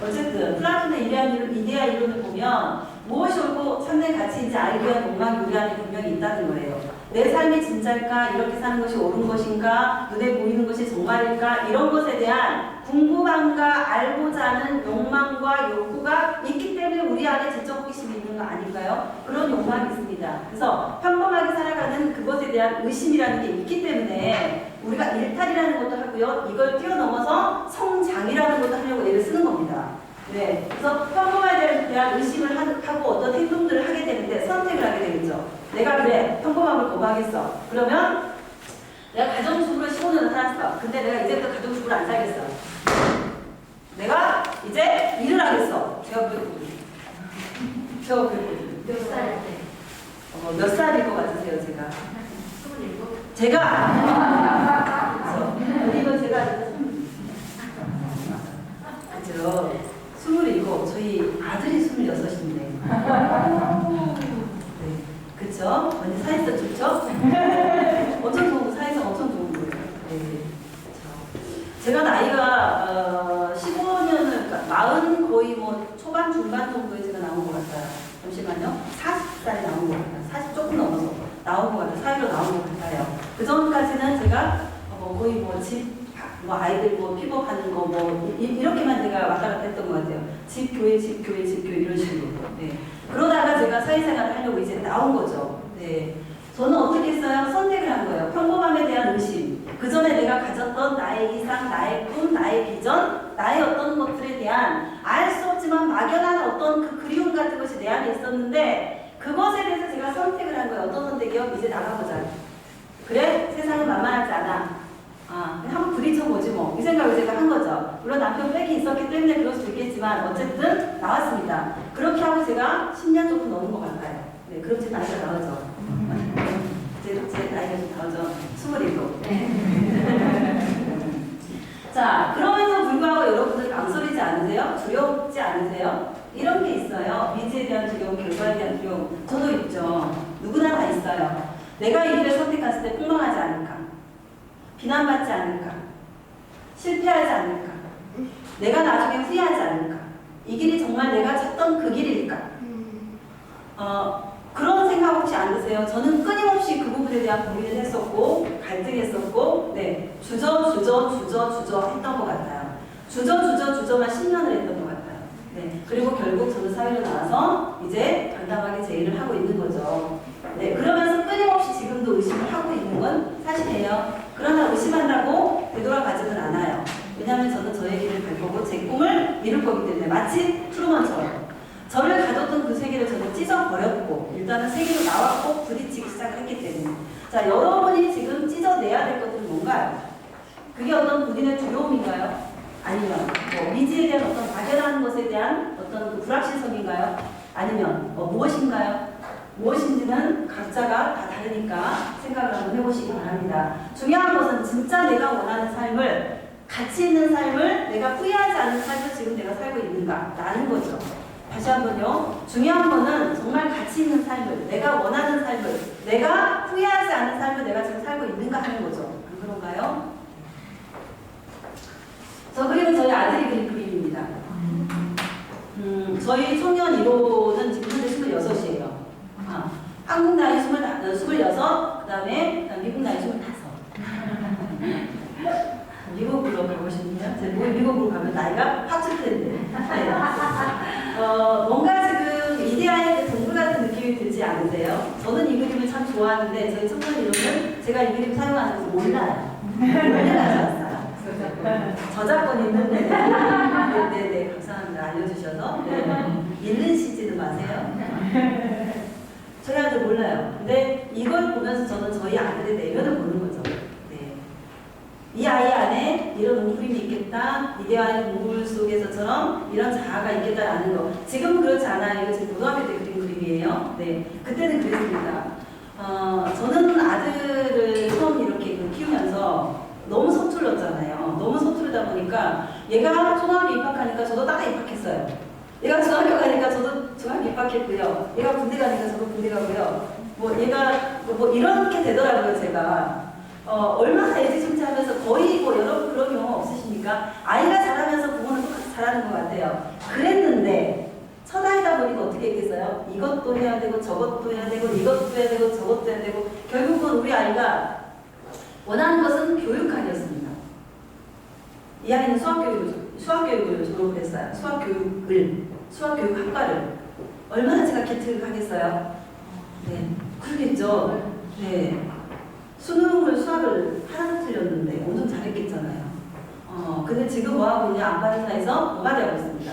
어쨌든 플라톤의 이데아 이론을 보면 무엇이 옳고 참된 가치인지 알기 위한 욕망이 우리 안에 분명히 있다는 거예요. 내 삶이 진짜일까? 이렇게 사는 것이 옳은 것인가? 눈에 보이는 것이 정말일까? 이런 것에 대한 궁금함과 알고자 하는 욕망과 욕구가 있기 때문에 우리 안에 지적 호기심이 있는 거 아닐까요? 그런 욕망이 있습니다. 그래서 평범하게 살아가는 그것에 대한 의심이라는 게 있기 때문에 우리가 일탈이라는 것도 하고요. 이걸 뛰어넘어서 성장이라는 것도 하려고 애를 쓰는 겁니다. 네, 그래서 평범함에 대한 의심을 하고 어떤 행동들을 하게 되는데 선택을 하게 되겠죠. 내가 그래, 평범함을 거부하겠어. 그러면 내가 가정주부로 15년을 살았어. 근데 내가 이제부터 가정주부를 안 살겠어. 내가 이제 일을 하겠어. 제가 그랬거든요. 몇 살 때? 몇 살일 것 같으세요, 제가? 27? 제가! 그래서 제가 그죠. 27, 저희 아들이 26인데. 네, 그쵸? 언니 사회성 좋죠? 엄청 좋은 거, 사회성 엄청 좋은 거예요. 네, 그쵸. 제가 나이가 15년을, 그러니까 40 거의 뭐 초반, 중반 정도에 제가 나온 것 같아요. 잠시만요. 40살에 나온 것 같아요. 40 조금 넘어서 나온 것 같아요. 사회로 나온 것 같아요. 그 전까지는 제가 거의 뭐 아이들 뭐 픽업하는 거 뭐 이렇게만 제가 왔다 갔다 했던 것 같아요. 집 교회 이런 식으로. 네. 그러다가 제가 사회생활을 하려고 이제 나온 거죠. 네. 저는 어떻게 했어요? 선택을 한 거예요. 평범함에 대한 의심. 그 전에 내가 가졌던 나의 이상, 나의 꿈, 나의 비전, 나의 어떤 것들에 대한 알 수 없지만 막연한 어떤 그 그리움 같은 것이 내 안에 있었는데 그것에 대해서 제가 선택을 한 거예요. 어떤 선택이요? 이제 나가보자. 그래? 세상은 만만하지 않아. 한번 부딪혀보지 뭐. 이 생각을 제가 한 거죠. 물론 남편 빽이 있었기 때문에 그럴 수도 있겠지만 어쨌든 나왔습니다. 그렇게 하고 제가 10년 조금 넘은 것 같아요. 네, 그럼 제 나이가 나오죠. 제 나이가 좀 나오죠. 27. 자, 그럼에도 불구하고 여러분들 망설이지 않으세요? 두렵지 않으세요? 이런 게 있어요. 미지에 대한 두려움, 결과에 대한 두려움. 저도 있죠. 누구나 다 있어요. 내가 이 길을 선택했을 때 폭망하지 않을까? 비난받지 않을까? 실패하지 않을까? 내가 나중에 후회하지 않을까? 이 길이 정말 내가 찾던 그 길일까? 그런 생각 혹시 안 드세요? 저는 끊임없이 그 부분에 대한 고민을 했었고 갈등했었고 네, 주저 했던 것 같아요. 주저만 10년을 했던 것 같아요. 네, 그리고 결국 저는 사회로 나와서 이제 당당하게 제 일을 하고 있는 거죠. 네, 그러면서 끊임없이 지금도 의심을 하고 있는 건 사실이에요. 그러나 의심한다고 되돌아가지는 않아요. 왜냐하면 저는 저의 길을 갈 거고 제 꿈을 이룰 거기 때문에 마치 트루먼처럼 저를 가졌던 그 세계를 저는 찢어버렸고 일단은 세계로 나왔고 부딪히기 시작했기 때문에 자, 여러분이 지금 찢어내야 될 것들은 뭔가요? 그게 어떤 본인의 두려움인가요? 아니면 뭐 미지에 대한 어떤 막연한 것에 대한 어떤 그 불확실성인가요? 아니면 무엇인가요? 무엇인지는 각자가 다 다르니까 생각을 한번 해보시기 바랍니다. 중요한 것은 진짜 내가 원하는 삶을 가치 있는 삶을 내가 후회하지 않는 삶을 지금 내가 살고 있는가 라는 거죠. 다시 한번요. 중요한 거는 정말 가치 있는 삶을 내가 원하는 삶을 내가 후회하지 않는 삶을 내가 지금 살고 있는가 하는 거죠. 안 그런가요? 저 그림은 저희 아들이 그린 그림입니다. 저희 청년 1호는 지금 현재 26이에요. 한국 나이 26, 그 다음에 미국 나이 25. 미국으로 가고 싶네요. 미국으로 가면 나이가 확 찔텐데. 네. 뭔가 지금 이데아의 동굴 같은 느낌이 들지 않으세요? 저는 이 그림을 참 좋아하는데 저희 청년 1호는 제가 이 그림 사용하는 거 몰라요. 몰라요. 저작권 있는데. 네네네. 감사합니다. 알려주셔서. 네. 읽으시지는 마세요. 저희 아들 몰라요. 근데 이걸 보면서 저는 저희 아들의 내면을 보는 거죠. 네. 이 아이 안에 이런 웅크림이 있겠다. 이데아의 동굴 속에서처럼 이런 자아가 있겠다라는 거. 지금은 그렇지 않아요. 이거 제 고등학교 때 그린 그림이에요. 네. 그때는 그랬습니다. 저는 아들을 처음 이렇게 키우면서 너무 서툴렀잖아요. 너무 서투르다 보니까 얘가 초등학교 입학하니까 저도 따라 입학했어요. 얘가 중학교 가니까 저도 중학교 입학했고요. 얘가 군대 가니까 저도 군대 가고요. 뭐 얘가 뭐 이렇게 되더라고요 제가. 얼마나 애지중지하면서 거의 뭐 여러분 그런 경험 없으십니까? 아이가 자라면서 부모는 똑같이 자라는 것 같아요. 그랬는데 첫 아이다 보니까 어떻게 했겠어요? 이것도 해야 되고 저것도 해야 되고 이것도 해야 되고 저것도 해야 되고 결국은 우리 아이가 원하는 것은 교육학이었습니다. 이 아이는 수학교육을 졸업을 했어요. 수학교육학과를. 얼마나 제가 기특하겠어요? 네, 그러겠죠. 네. 수학을 하나도 틀렸는데 엄청 잘했겠잖아요. 근데 지금 뭐하고 있냐? 안과 회사에서 노가다 하고 있습니다.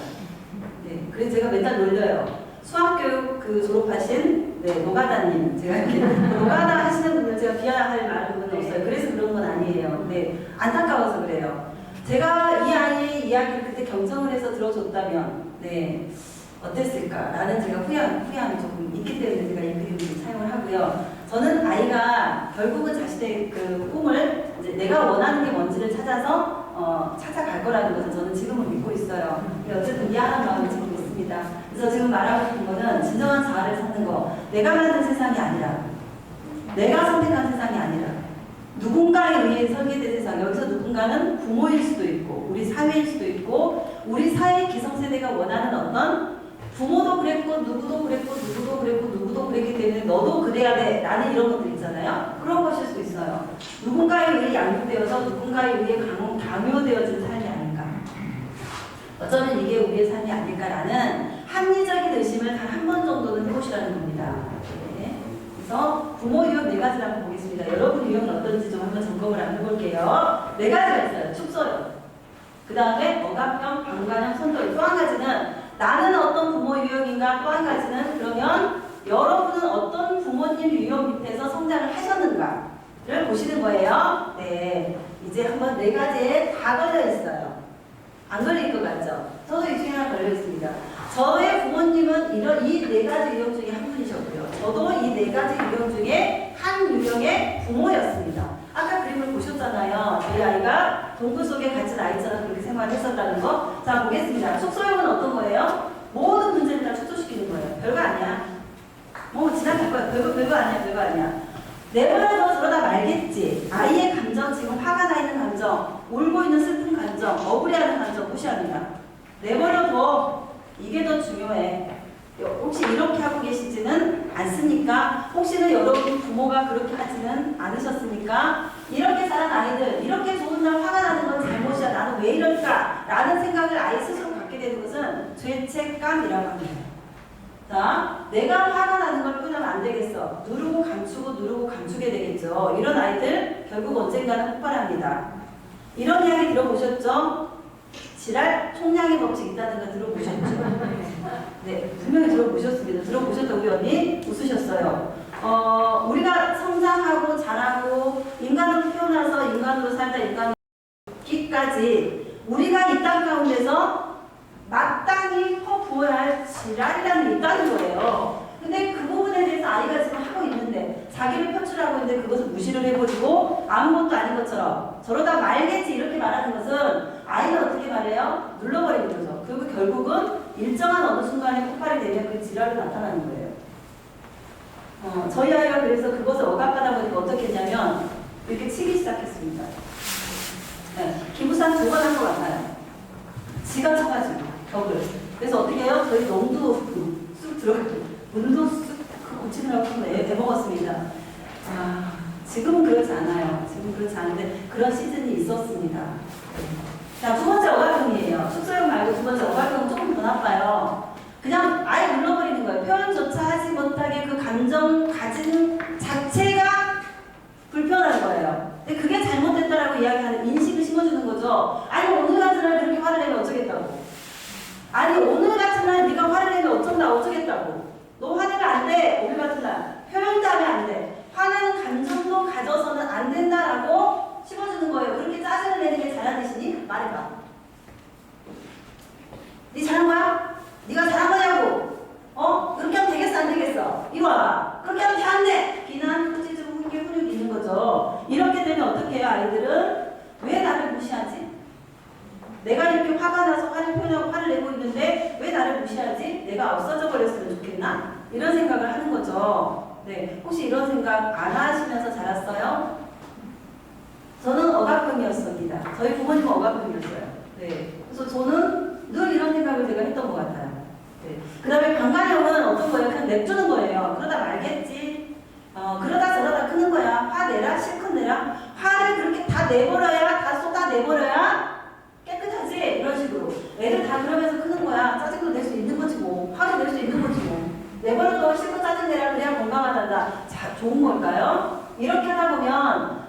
네, 그래서 제가 맨날 놀려요. 수학교육 그 졸업하신 노가다님, 제가 이렇게 노가다 하시는 분들 제가 비하할 말은 없어요. 그래서 그런 건 아니에요. 네, 안타까워서 그래요. 제가 이 아이의 이야기를 그때 경청을 해서 들어줬다면, 네, 어땠을까라는 제가 후회함이 조금 있기 때문에 제가 이 그림을 사용을 하고요. 저는 아이가 결국은 자신의 그 꿈을 이제 내가 원하는 게 뭔지를 찾아서 찾아갈 거라는 것을 저는 지금은 믿고 있어요. 어쨌든 미안한 마음을 지금 있습니다. 그래서 지금 말하고 싶은 거는 진정한 자아를 찾는 거. 내가 만든 세상이 아니라, 내가 선택한 세상이 아니라, 누군가에 의해 설계된 세상. 여기서 누군가는 부모일 수도 있고, 우리 사회일 수도 있고, 우리 사회 기성세대가 원하는 어떤 부모도 그랬고 누구도 그랬고 누구도 그랬고 누구도 그랬기 때문에 너도 그래야 돼 라는 이런 것들 있잖아요. 그런 것일 수 있어요. 누군가에 의해 양육되어서 누군가에 의해 강요되어진 삶이 아닐까. 어쩌면 이게 우리의 삶이 아닐까라는 합리적인 의심을 단 한 번 정도는 해보시라는 겁니다. 네. 그래서 부모 유형 4가지를 한번 보겠습니다. 여러분 유형은 어떤지 좀 한번 점검을 한번 해볼게요. 4가지가 있어요. 축소형, 그 다음에 억압형, 방관형, 선도형. 또 한 가지는 나는 어떤 부모 유형인가. 또 한 가지는 그러면 여러분은 어떤 부모님 유형 밑에서 성장을 하셨는가를 보시는 거예요. 네, 이제 한번 4가지에 다 걸려 있어요. 안 걸릴 것 같죠? 저도 이 중에 하나 걸려 있습니다. 저의 부모님은 이 4가지 유형 중에 한 분이셨고요. 저도 이 4가지 유형 중에 한 유형의 부모였습니다. 아까 그림을 보셨잖아요. 저희 아이가 동굴 속에 갇힌 아이처럼 그렇게 생활했었다는 거. 자, 보겠습니다. 축소형은 어떤 거예요? 모든 문제를 다 축소시키는 거예요. 별거 아니야. 뭐 지나갈 거야. 별거 아니야. 별거 아니야. 내버려둬 저러다 말겠지. 아이의 감정, 지금 화가 나 있는 감정, 울고 있는 슬픈 감정, 억울해하는 감정 무시합니다. 내버려둬. 이게 더 중요해. 혹시 이렇게 하고 계시지는 않습니까? 혹시는 여러분 부모가 그렇게 하지는 않으셨습니까? 이렇게 자란 아이들, 이렇게 좋은 날 화가 나는 건 잘못이야. 나는 왜 이럴까? 라는 생각을 아이 스스로 갖게 되는 것은 죄책감이라고 합니다. 자, 내가 화가 나는 걸 표현하면 안 되겠어. 누르고 감추게 되겠죠. 이런 아이들 결국 언젠가는 폭발합니다. 이런 이야기 들어보셨죠? 지랄 총량의 법칙 있다는 거 들어보셨죠? 네, 분명히 들어보셨습니다. 들어보셨다 우리 언니 웃으셨어요. 우리가 성장하고 자라고 인간으로 태어나서 인간으로 살다 인간으로 죽기까지 우리가 이 땅 가운데서 마땅히 퍼부어야 할 지랄이라는 게 있다는 거예요. 근데 그 부분에 대해서 아이가 지금 하고 있는데 자기를 표출하고 있는데 그것을 무시를 해버리고 아무것도 아닌 것처럼 저러다 말겠지 이렇게 말하는 것은 아이는 어떻게 말해요? 눌러버리는 거죠. 그리고 결국은 일정한 어느 순간에 폭발이 되면 그 지랄이 나타나는 거예요. 저희 아이가 그래서 그것을 억압하다 보니까 어떻게 했냐면 이렇게 치기 시작했습니다. 네, 기부상 2번 한 것 같아요. 지가 쳐가지고 벽을. 그래서 어떻게 해요? 저희 농도 쑥 들어가고 문도 쑥 고치느라고 애먹었습니다. 지금은 그렇지 않아요. 지금 그렇지 않은데 그런 시즌이 있었습니다. 자, 2번째 억압형이에요. 축소형 말고 2번째 억압형은 조금 더 나빠요. 그냥 아예 눌러버리는 거예요. 표현조차 하지 못하게 그 감정 가지는 자체가 불편한 거예요. 근데 그게 잘못됐다라고 이야기하는 인식을 심어주는 거죠. 아니 오늘 같은 날 그렇게 화를 내면 어쩌겠다고. 아니 오늘 같은 날 네가 화를 내면 어쩌겠다고. 너 화내면 안 돼. 오늘 같은 날. 표현도 하면 안 돼. 화나는 감정도 가져서는 안 된다라고 심어주는 거예요. 그렇게 짜증을 내는 게 잘한 뜻이니? 말해봐. 네 잘한 거야? 네가 잘한 거냐고? 그렇게 하면 되겠어 안 되겠어? 이리 와봐. 그렇게 하면 돼 안 돼? 비난, 후지증, 훈계, 훈육이 있는 거죠. 이렇게 되면 어떻게 해요? 아이들은 왜 나를 무시하지? 내가 이렇게 화가 나서 화를 표현하고 화를 내고 있는데 왜 나를 무시하지? 내가 없어져 버렸으면 좋겠나? 이런 생각을 하는 거죠. 네, 혹시 이런 생각 안 하시면서 자랐어요? 저는 억압형이었습니다. 저희 부모님은 억압형이었어요. 네, 그래서 저는 늘 이런 생각을 제가 했던 것 같아요. 네. 그 다음에 강간형은 어떤 거예요? 그냥 냅두는 거예요. 그러다 말겠지. 그러다 저러다 크는 거야. 화 내라, 실컷 내라. 화를 그렇게 다 내버려야, 다 쏟아 내버려야 깨끗하지? 이런 식으로. 애들 다 그러면서 크는 거야. 짜증도 낼 수 있는 거지 뭐. 화도 낼 수 있는 거지 뭐. 내버려둬 실컷 짜증 내라. 그래야 건강하단다. 자, 좋은 걸까요? 이렇게 하다 보면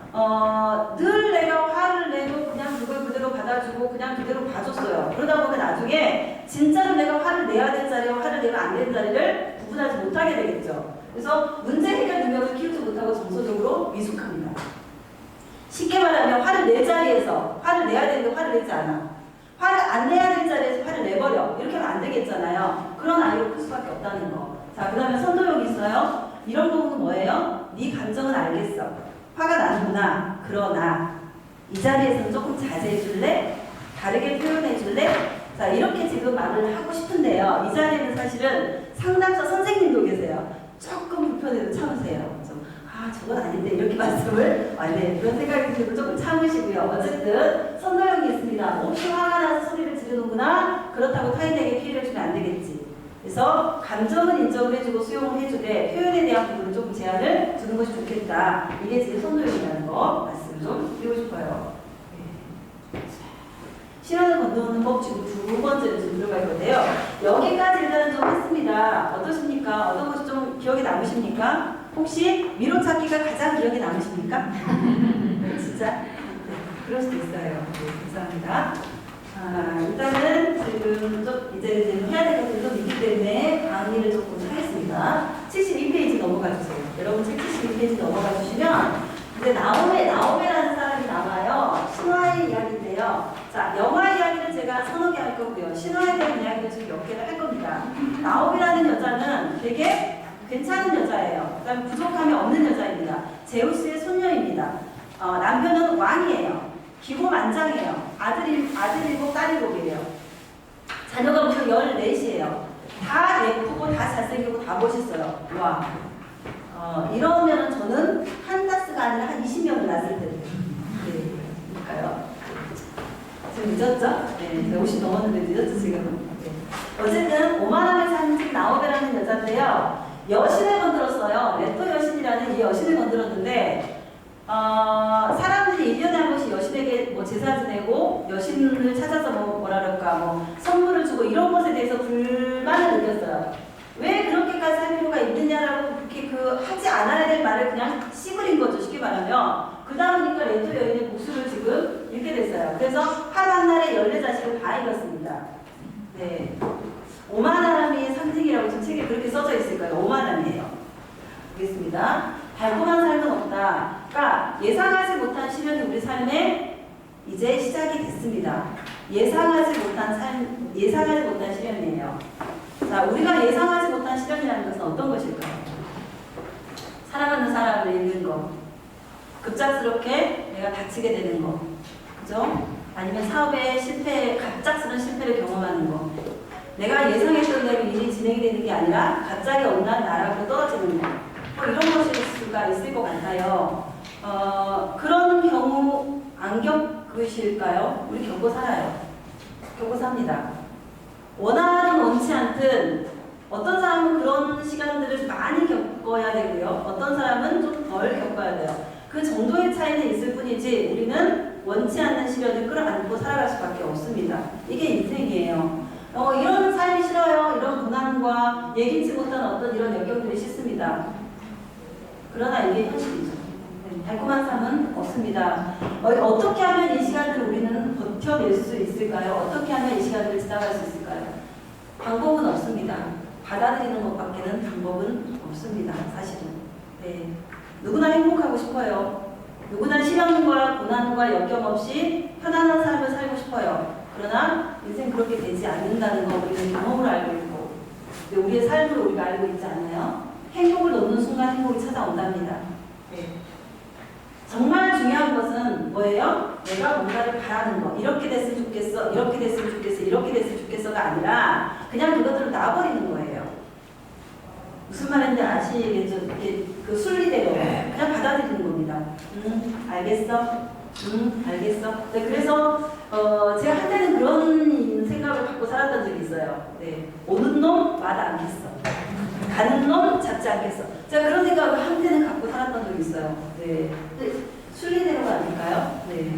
늘 내가 화를 내도 그냥 그걸 그대로 받아주고 그냥 그대로 봐줬어요. 그러다 보면 나중에 진짜로 내가 화를 내야 될 자리와 화를 내면 안 되는 자리를 구분하지 못하게 되겠죠. 그래서 문제 해결 능력을 키우지 못하고 정서적으로 미숙합니다. 쉽게 말하면 화를 낼 자리에서 화를 내야 되는데 화를 내지 않아. 화를 안 내야 될 자리에서 화를 내버려. 이렇게 하면 안 되겠잖아요. 그런 아이로 클 수밖에 없다는 거. 자, 그 다음에 선도형이 있어요. 이런 부분은 뭐예요? 네 감정은 알겠어. 화가 나는구나. 그러나 이 자리에서는 조금 자제해 줄래? 다르게 표현해 줄래? 자, 이렇게 지금 말을 하고 싶은데요. 이 자리에는 사실은 상담사 선생님도 계세요. 조금 불편해도 참으세요. 저건 아닌데 이렇게 말씀을 네, 그런 생각이 들고 조금 참으시고요. 어쨌든 선도형이 있습니다. 몹시 화가 나서 소리를 지르는구나. 그렇다고 타인에게 피해를 주면 안 되겠지. 그래서 감정은 인정을 해주고 수용을 해주되 표현에 대한 부분을 조금 제한을 두는 것이 좋겠다. 이게 지금 선도형이라는 거 말씀을 좀 드리고 싶어요. 네. 시련을 건너는 법 지금 두 번째로 좀 들어갈 건데요. 여기까지 일단은 좀 했습니다. 어떠십니까? 어떤 것이 좀 기억에 남으십니까? 혹시 미로 찾기가 가장 기억에 남으십니까? 진짜? 네, 그럴 수도 있어요. 네, 감사합니다. 일단은 지금 좀 이제 해야 될 것들이 좀 있기 때문에 강의를 조금 하겠습니다. 72페이지 넘어가 주세요. 여러분 책 72페이지 넘어가 주시면 이제 나오메라는 사람이 나와요. 신화의 이야기인데요. 자, 영화 이야기를 제가 서너 개 할 거고요. 신화에 대한 이야기를 지금 몇 개를 할 겁니다. 나오메라는 여자는 되게 괜찮은 여자예요. 그다음 부족함이 없는 여자입니다. 제우스의 손녀입니다. 남편은 왕이에요. 기고만장해요. 아들 7, 딸 7이에요. 자녀가 무려 14이에요. 다 예쁘고 다 잘생기고 다 멋있어요. 와. 이러면 저는 한 다스가 아니라 한 20명을 낳았을 텐데. 네. 그럴까요? 지금 늦었죠? 네. 50 넘었는데 늦었죠, 지금? 네. 어쨌든 오만함에 사는 책 나오베라는 여자인데요. 여신을 건드렸어요. 레토 여신이라는 이 여신을 건드렸는데 사람들이 1년에 한 번씩 여신에게 뭐 제사 지내고 여신을 찾아서 뭐라 그럴까 뭐 선물을 주고 이런 것에 대해서 불만을 느꼈어요. 왜 그렇게까지 할 필요가 있느냐라고 그렇게 하지 않아야 될 말을 그냥 씨부린 거죠. 쉽게 말하면. 그러다 보니까 레토 여인의 복수를 지금 읽게 됐어요. 그래서 한 날에 14자식을 다 읽었습니다. 네. 오만함이 상징이라고 지금 책에 그렇게 써져 있을 거예요. 오만함이에요. 알겠습니다. 달콤한 삶은 없다. 그러니까 예상하지 못한 시련이 우리 삶에 이제 시작이 됐습니다. 예상하지 못한 시련이에요. 자, 우리가 예상하지 못한 시련이라는 것은 어떤 것일까요? 사랑하는 사람을 잃는 거. 급작스럽게 내가 다치게 되는 거. 그죠? 아니면 사업의 갑작스러운 실패를 경험하는 거. 내가 예상했던 대로 일이 진행이 되는 게 아니라 갑자기 어느 날 나락으로 떨어지는 거. 이런 것일 수가 있을 것 같아요. 그런 경우 안 겪으실까요? 우리 겪고 살아요. 겪고 삽니다. 원하든 원치 않든 어떤 사람은 그런 시간들을 많이 겪어야 되고요. 어떤 사람은 좀 덜 겪어야 돼요. 그 정도의 차이는 있을 뿐이지 우리는 원치 않는 시련을 끌어안고 살아갈 수밖에 없습니다. 이게 인생이에요. 이런 삶이 싫어요. 이런 고난과 예기치 못한 어떤 이런 역경들이 싫습니다. 그러나 이게 현실이죠. 네, 달콤한 삶은 없습니다. 어떻게 하면 이 시간들을 우리는 버텨낼 수 있을까요? 어떻게 하면 이 시간들을 지나갈 수 있을까요? 방법은 없습니다. 받아들이는 것밖에는 방법은 없습니다. 사실은. 네. 누구나 행복하고 싶어요. 누구나 시련과 고난과 역경 없이 편안한 삶을 살고 싶어요. 그러나 인생 그렇게 되지 않는다는 거 우리는 경험으로 알고 있고, 근데 우리의 삶으로 우리가 알고 있지 않나요? 행복을 놓는 순간 행복이 찾아온답니다. 네. 정말 중요한 것은 뭐예요? 내가 뭔가를 바라는 거. 이렇게 됐으면 좋겠어, 이렇게 됐으면 좋겠어, 이렇게 됐으면 좋겠어가 아니라 그냥 그것들을 놔버리는 거예요. 무슨 말인지 아시겠죠? 이렇게 그 순리대로 그냥 받아들이는 겁니다. 알겠어? 알겠어? 네, 그래서 제가 한때는 그런 생각을 갖고 살았던 적이 있어요. 네, 오는 놈 마다 않겠어. 가는 놈 잡지 않겠어. 제가 그런 생각을 한때는 갖고 살았던 적이 있어요. 네, 근데 순리대로가 아닐까요? 네.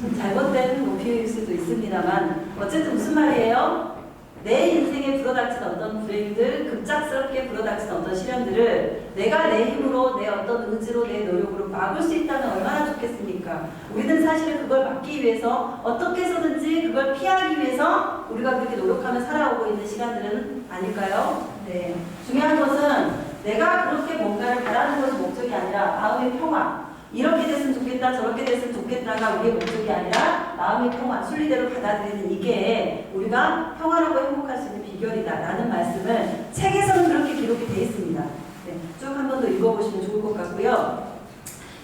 좀 잘못된 목표일 수도 있습니다만 어쨌든 무슨 말이에요? 내 인생에 불어닥친 어떤 불행들, 급작스럽게 불어닥친 어떤 시련들을 내가 내 힘으로, 내 어떤 의지로, 내 노력으로 막을 수 있다면 얼마나 좋겠습니까? 우리는 사실은 그걸 막기 위해서 어떻게 해서든지 그걸 피하기 위해서 우리가 그렇게 노력하며 살아오고 있는 시간들은 아닐까요? 네. 중요한 것은 내가 그렇게 뭔가를 바라는 것이 목적이 아니라 마음의 평화. 이렇게 됐으면 좋겠다, 저렇게 됐으면 좋겠다가 우리의 목적이 아니라 마음의 평화, 순리대로 받아들이는 이게 우리가 평화롭고 행복할 수 있는 비결이다라는 말씀을 책에서는 그렇게 기록이 되어 있습니다. 네, 쭉 한 번 더 읽어보시면 좋을 것 같고요.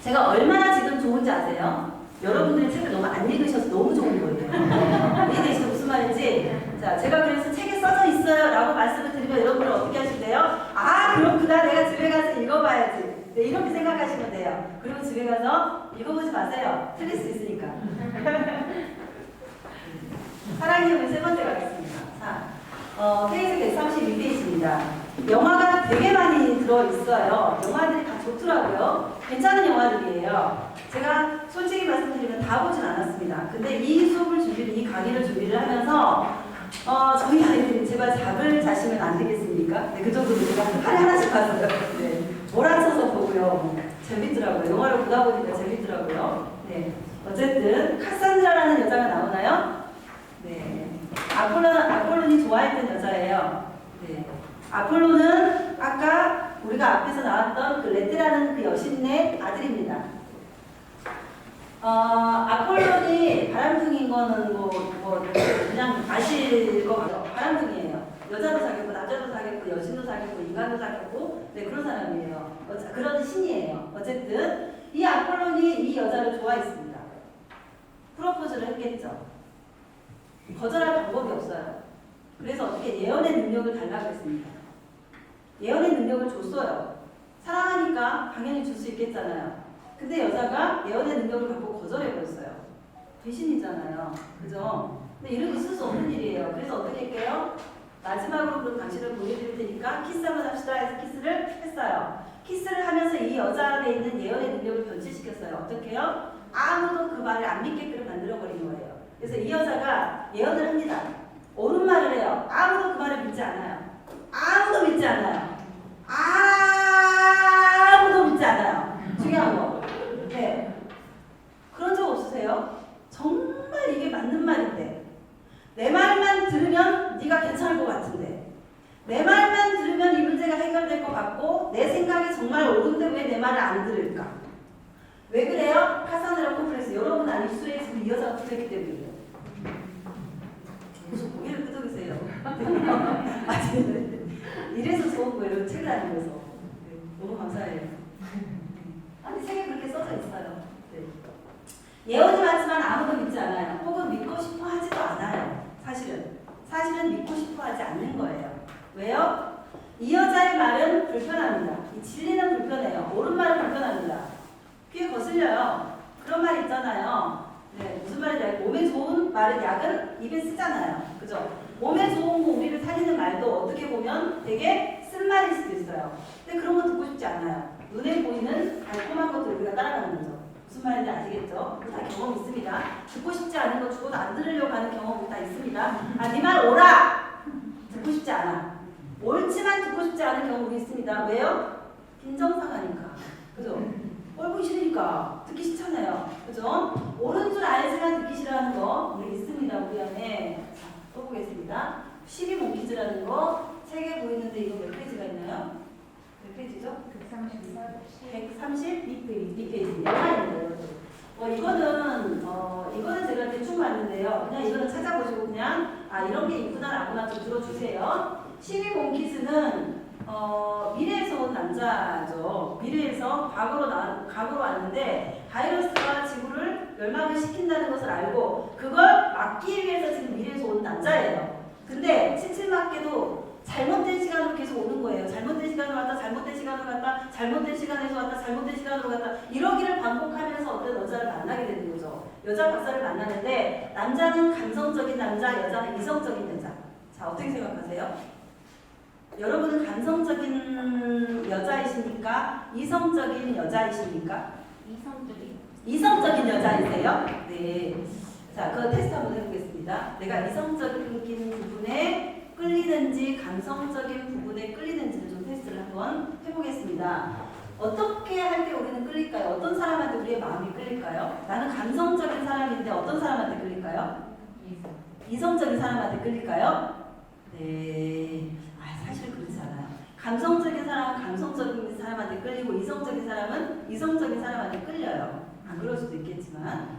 제가 얼마나 지금 좋은지 아세요? 여러분들이 책을 너무 안 읽으셔서 너무 좋은 거예요. 이해되시죠? 무슨 말인지? 자, 제가 그래서 책에 써져 있어요 라고 말씀을 드리면 여러분들 어떻게 하시면 돼요? 아, 그렇구나. 내가 집에 가서 읽어봐야지. 네, 이렇게 생각하시면 돼요. 그리고 집에 가서 읽어보지 마세요. 틀릴 수 있으니까. 사랑의 힘을 세 번째 가겠습니다. 자, 페이지 132페이지입니다. 영화가 되게 많이 들어있어요. 영화들이 다 좋더라고요. 괜찮은 영화들이에요. 제가 솔직히 말씀드리면 다 보진 않았습니다. 근데 이 수업을 준비를, 이 강의를 준비를 하면서 저희 아이들이 제발 잡을 자시면 안 되겠습니까? 네, 그 정도로 제가 하나씩 봤어요. 네. 몰아쳐서 보고요. 재밌더라고요. 영화를 보다 보니까 재밌더라고요. 네. 어쨌든 카산드라라는 여자가 나오나요? 네. 아폴론이 좋아했던 여자예요. 네. 아폴론은 아까 우리가 앞에서 나왔던 그 레테라는 그 여신의 아들입니다. 아폴론이 바람둥이인 거는 그냥 아실 것 같아요. 바람둥이에요. 여자도 사귀었고 남자도 사귀었고 여신도 사귀었고 인간도 사귀었고 네, 그런 사람이에요. 그런 신이에요. 어쨌든 이 아폴론이 이 여자를 좋아했습니다. 프로포즈를 했겠죠. 거절할 방법이 없어요. 그래서 어떻게 예언의 능력을 달라고 했습니다. 예언의 능력을 줬어요. 사랑하니까 당연히 줄 수 있겠잖아요. 근데 여자가 예언의 능력을 갖고 거절해버렸어요. 배신이잖아요. 그죠? 근데 이런 있을 수 없는 일이에요. 그래서 어떻게 할게요? 마지막으로 그럼 당신을 보여드릴 테니까 키스 한번 합시다 해서 키스를 했어요. 키스를 하면서 이 여자 안에 있는 예언의 능력을 변질시켰어요. 어떻게 해요? 아무도 그 말을 안 믿게끔 만들어버린 거예요. 그래서 이 여자가 예언을 합니다. 옳은 말을 해요. 아무도 그 말을 믿지 않아요. 아무도 믿지 않아요. 아무도 믿지 않아요. 중요한 거. 네. 그런 적 없으세요? 정말 이게 맞는 말인데 내 말만 들으면 네가 괜찮을 것 같은데 내 말만 들으면 이 문제가 해결될 것 같고 내 생각이 정말 옳은데 왜 내 말을 안 들을까? 왜 그래요? 카사노라 콤플렉스. 여러분 안 입술에 지금 이 여자가 붙어있기 때문이에요. 무슨 고개를 끄덕이세요. 이래서 좋은 거예요. 책을 안 읽어서. 네, 너무 감사해요. 아니 책에 그렇게 써져 있어요. 네. 예언이 많지만 아무도 믿지 않아요. 혹은 믿고 싶어 하지도 않아요. 사실은 믿고 싶어 하지 않는 거예요. 왜요? 이 여자의 말은 불편합니다. 이 진리는 불편해요. 옳은 말은 불편합니다. 귀에 거슬려요. 그런 말 있잖아요. 네, 무슨 말인지 몸에 좋은 말은 약은 입에 쓰잖아요. 그죠? 몸에 좋은 거 우리를 살리는 말도 어떻게 보면 되게 쓴 말일 수도 있어요. 근데 그런 거 듣고 싶지 않아요. 눈에 보이는 달콤한 것들 우리가 따라가는 거죠. 무슨 말인지 아시겠죠? 다 경험 있습니다. 듣고 싶지 않은 거 죽어도 안 들으려고 하는 경험 다 있습니다. 네 말 옳아! 듣고 싶지 않아. 옳지만 듣고 싶지 않은 경우도 있습니다. 왜요? 빈정상하니까. 그죠? 꼴보기 싫으니까 듣기 싫잖아요. 그죠? 옳은 줄 알지만 듣기 싫어하는 거 우리 있습니다. 우리 안에. 자, 또 보겠습니다. 12몽키즈라는 거 책에 보이는데 이거 몇 페이지가 있나요? 몇 페이지죠? 132페이지. 영화입니다. 이거는 제가 대충 봤는데요. 그냥 이거는 찾아보시고 그냥 이런 게 있구나라고만 좀 들어주세요. 12몽키즈는 미래에서 온 남자죠. 미래에서 과거로 왔는데 바이러스가 지구를 멸망을 시킨다는 것을 알고 그걸 막기 위해서 지금 미래에서 온 남자예요. 근데 칠칠맞게도 잘못된 시간으로 계속 오는 거예요. 잘못된 시간으로 왔다, 잘못된 시간으로 갔다, 잘못된 시간에서 왔다, 잘못된 시간으로 갔다. 이러기를 반복하면서 어떤 여자를 만나게 되는 거죠. 여자 박사를 만나는데 남자는 감성적인 남자, 여자는 이성적인 여자. 자, 어떻게 생각하세요? 여러분은 감성적인 여자이십니까? 이성적인 여자이십니까? 이성적인. 이성적인 여자이세요? 네. 자, 그 테스트 한번 해보겠습니다. 내가 이성적인 부분에 끌리는지 감성적인 부분에 끌리는지를 좀 테스트를 한번 해보겠습니다. 어떻게 할 때 우리는 끌릴까요? 어떤 사람한테 우리의 마음이 끌릴까요? 나는 감성적인 사람인데 어떤 사람한테 끌릴까요? 이성적인 사람한테 끌릴까요? 네. 아, 사실 그렇지 않아요. 감성적인 사람은 감성적인 사람한테 끌리고 이성적인 사람은 이성적인 사람한테 끌려요. 안 그럴 수도 있겠지만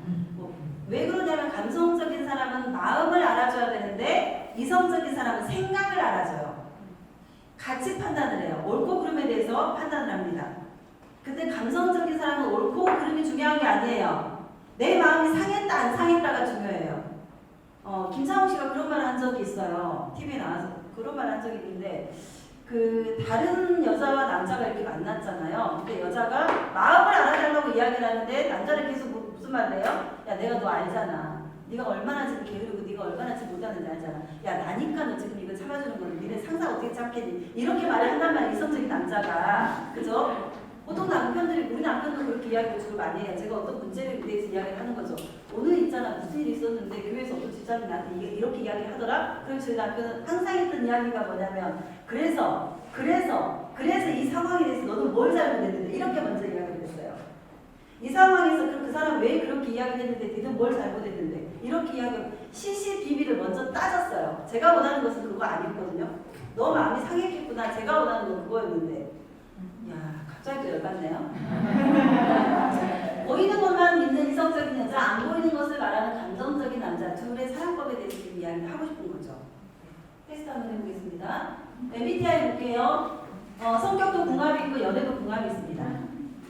왜 그러냐면 감성적인 사람은 마음을 알아줘야 되는데 이성적인 사람은 생각을 알아줘요. 같이 판단을 해요. 옳고 그름에 대해서 판단을 합니다. 근데 감성적인 사람은 옳고 그름이 중요한 게 아니에요. 내 마음이 상했다 안 상했다가 중요해요. 김창호 씨가 그런 말을 한 적이 있어요. TV에 나와서 그런 말을 한 적이 있는데 그 다른 여자와 남자가 이렇게 만났잖아요. 근데 여자가 마음을 알아달라고 이야기를 하는데 남자는 계속 무슨 말을 해요? 야, 내가 너 알잖아. 네가 얼마나 지금 게으르고 네가 얼마나 지금 못하는지 알잖아. 야, 나니까 너 지금 이거 참아주는 거는 니네 상사 어떻게 참겠니? 이렇게 말을 한단 말이에요. 이성적인 남자가. 그죠? 보통 남편들이, 우리 남편도 그렇게 이야기를 주로 많이 해요. 제가 어떤 문제에 대해서 이야기를 하는 거죠. 오늘 있잖아, 무슨 일이 있었는데 교회에서 어떤 집사님이 나한테 이렇게 이야기를 하더라? 그럼 저희 남편은 항상 했던 이야기가 뭐냐면 그래서 이 상황에 대해서 너는 뭘 잘못했는데 이렇게 먼저 이야기를 했어요. 이 상황에서 그 사람 왜 그렇게 이야기를 했는데 니는 뭘 잘못했는데 이렇게 이야기하고 시시비비를 먼저 따졌어요. 제가 원하는 것은 그거 아니었거든요. 너 마음이 상했겠구나. 제가 원하는 건 그거였는데 야, 갑자기 또 열받네요. 보이는 것만 믿는 이성적인 여자, 안 보이는 것을 말하는 감정적인 남자, 둘의 사랑법에 대해서 지금 이야기를 하고 싶은 거죠. 테스트 한번 해보겠습니다. MBTI 볼게요. 성격도 궁합이 있고 연애도 궁합이 있습니다.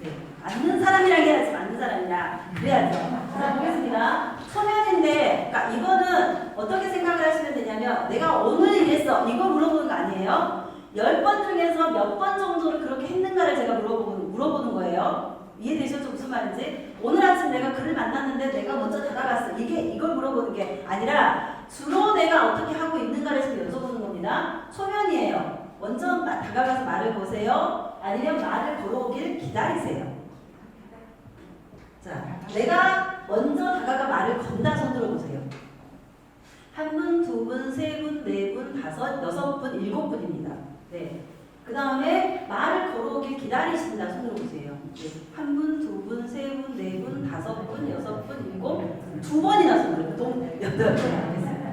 네. 맞는 사람이랑 해야지, 맞는 사람이랑 그래야죠. 자, 보겠습니다. 초면인데, 그러니까 이거는 어떻게 생각을 하시면 되냐면 내가 오늘 이랬어. 이거 물어보는 거 아니에요. 10번 중에서 몇 번 정도를 그렇게 했는가를 제가 물어보는 거예요. 이해되셨죠? 무슨 말인지? 오늘 아침 내가 그를 만났는데 내가 먼저 다가갔어. 이걸 물어보는 게 아니라 주로 내가 어떻게 하고 있는가를 지금 여쭤보는 겁니다. 초면이에요. 먼저 다가가서 말을 보세요. 아니면 말을 걸어오길 기다리세요. 자, 내가 먼저 다가가 말을 건다 손 들어보세요. 한 분, 두 분, 세 분, 네 분, 다섯, 여섯 분, 일곱 분입니다. 네. 그 다음에 말을 걸어오길 기다리신다. 손으로 보세요. 네. 한 분, 두 분, 세 분, 네 분, 다섯 분, 여섯 분, 일곱, 두 번이나 손으로 여덟 번 하겠습니다.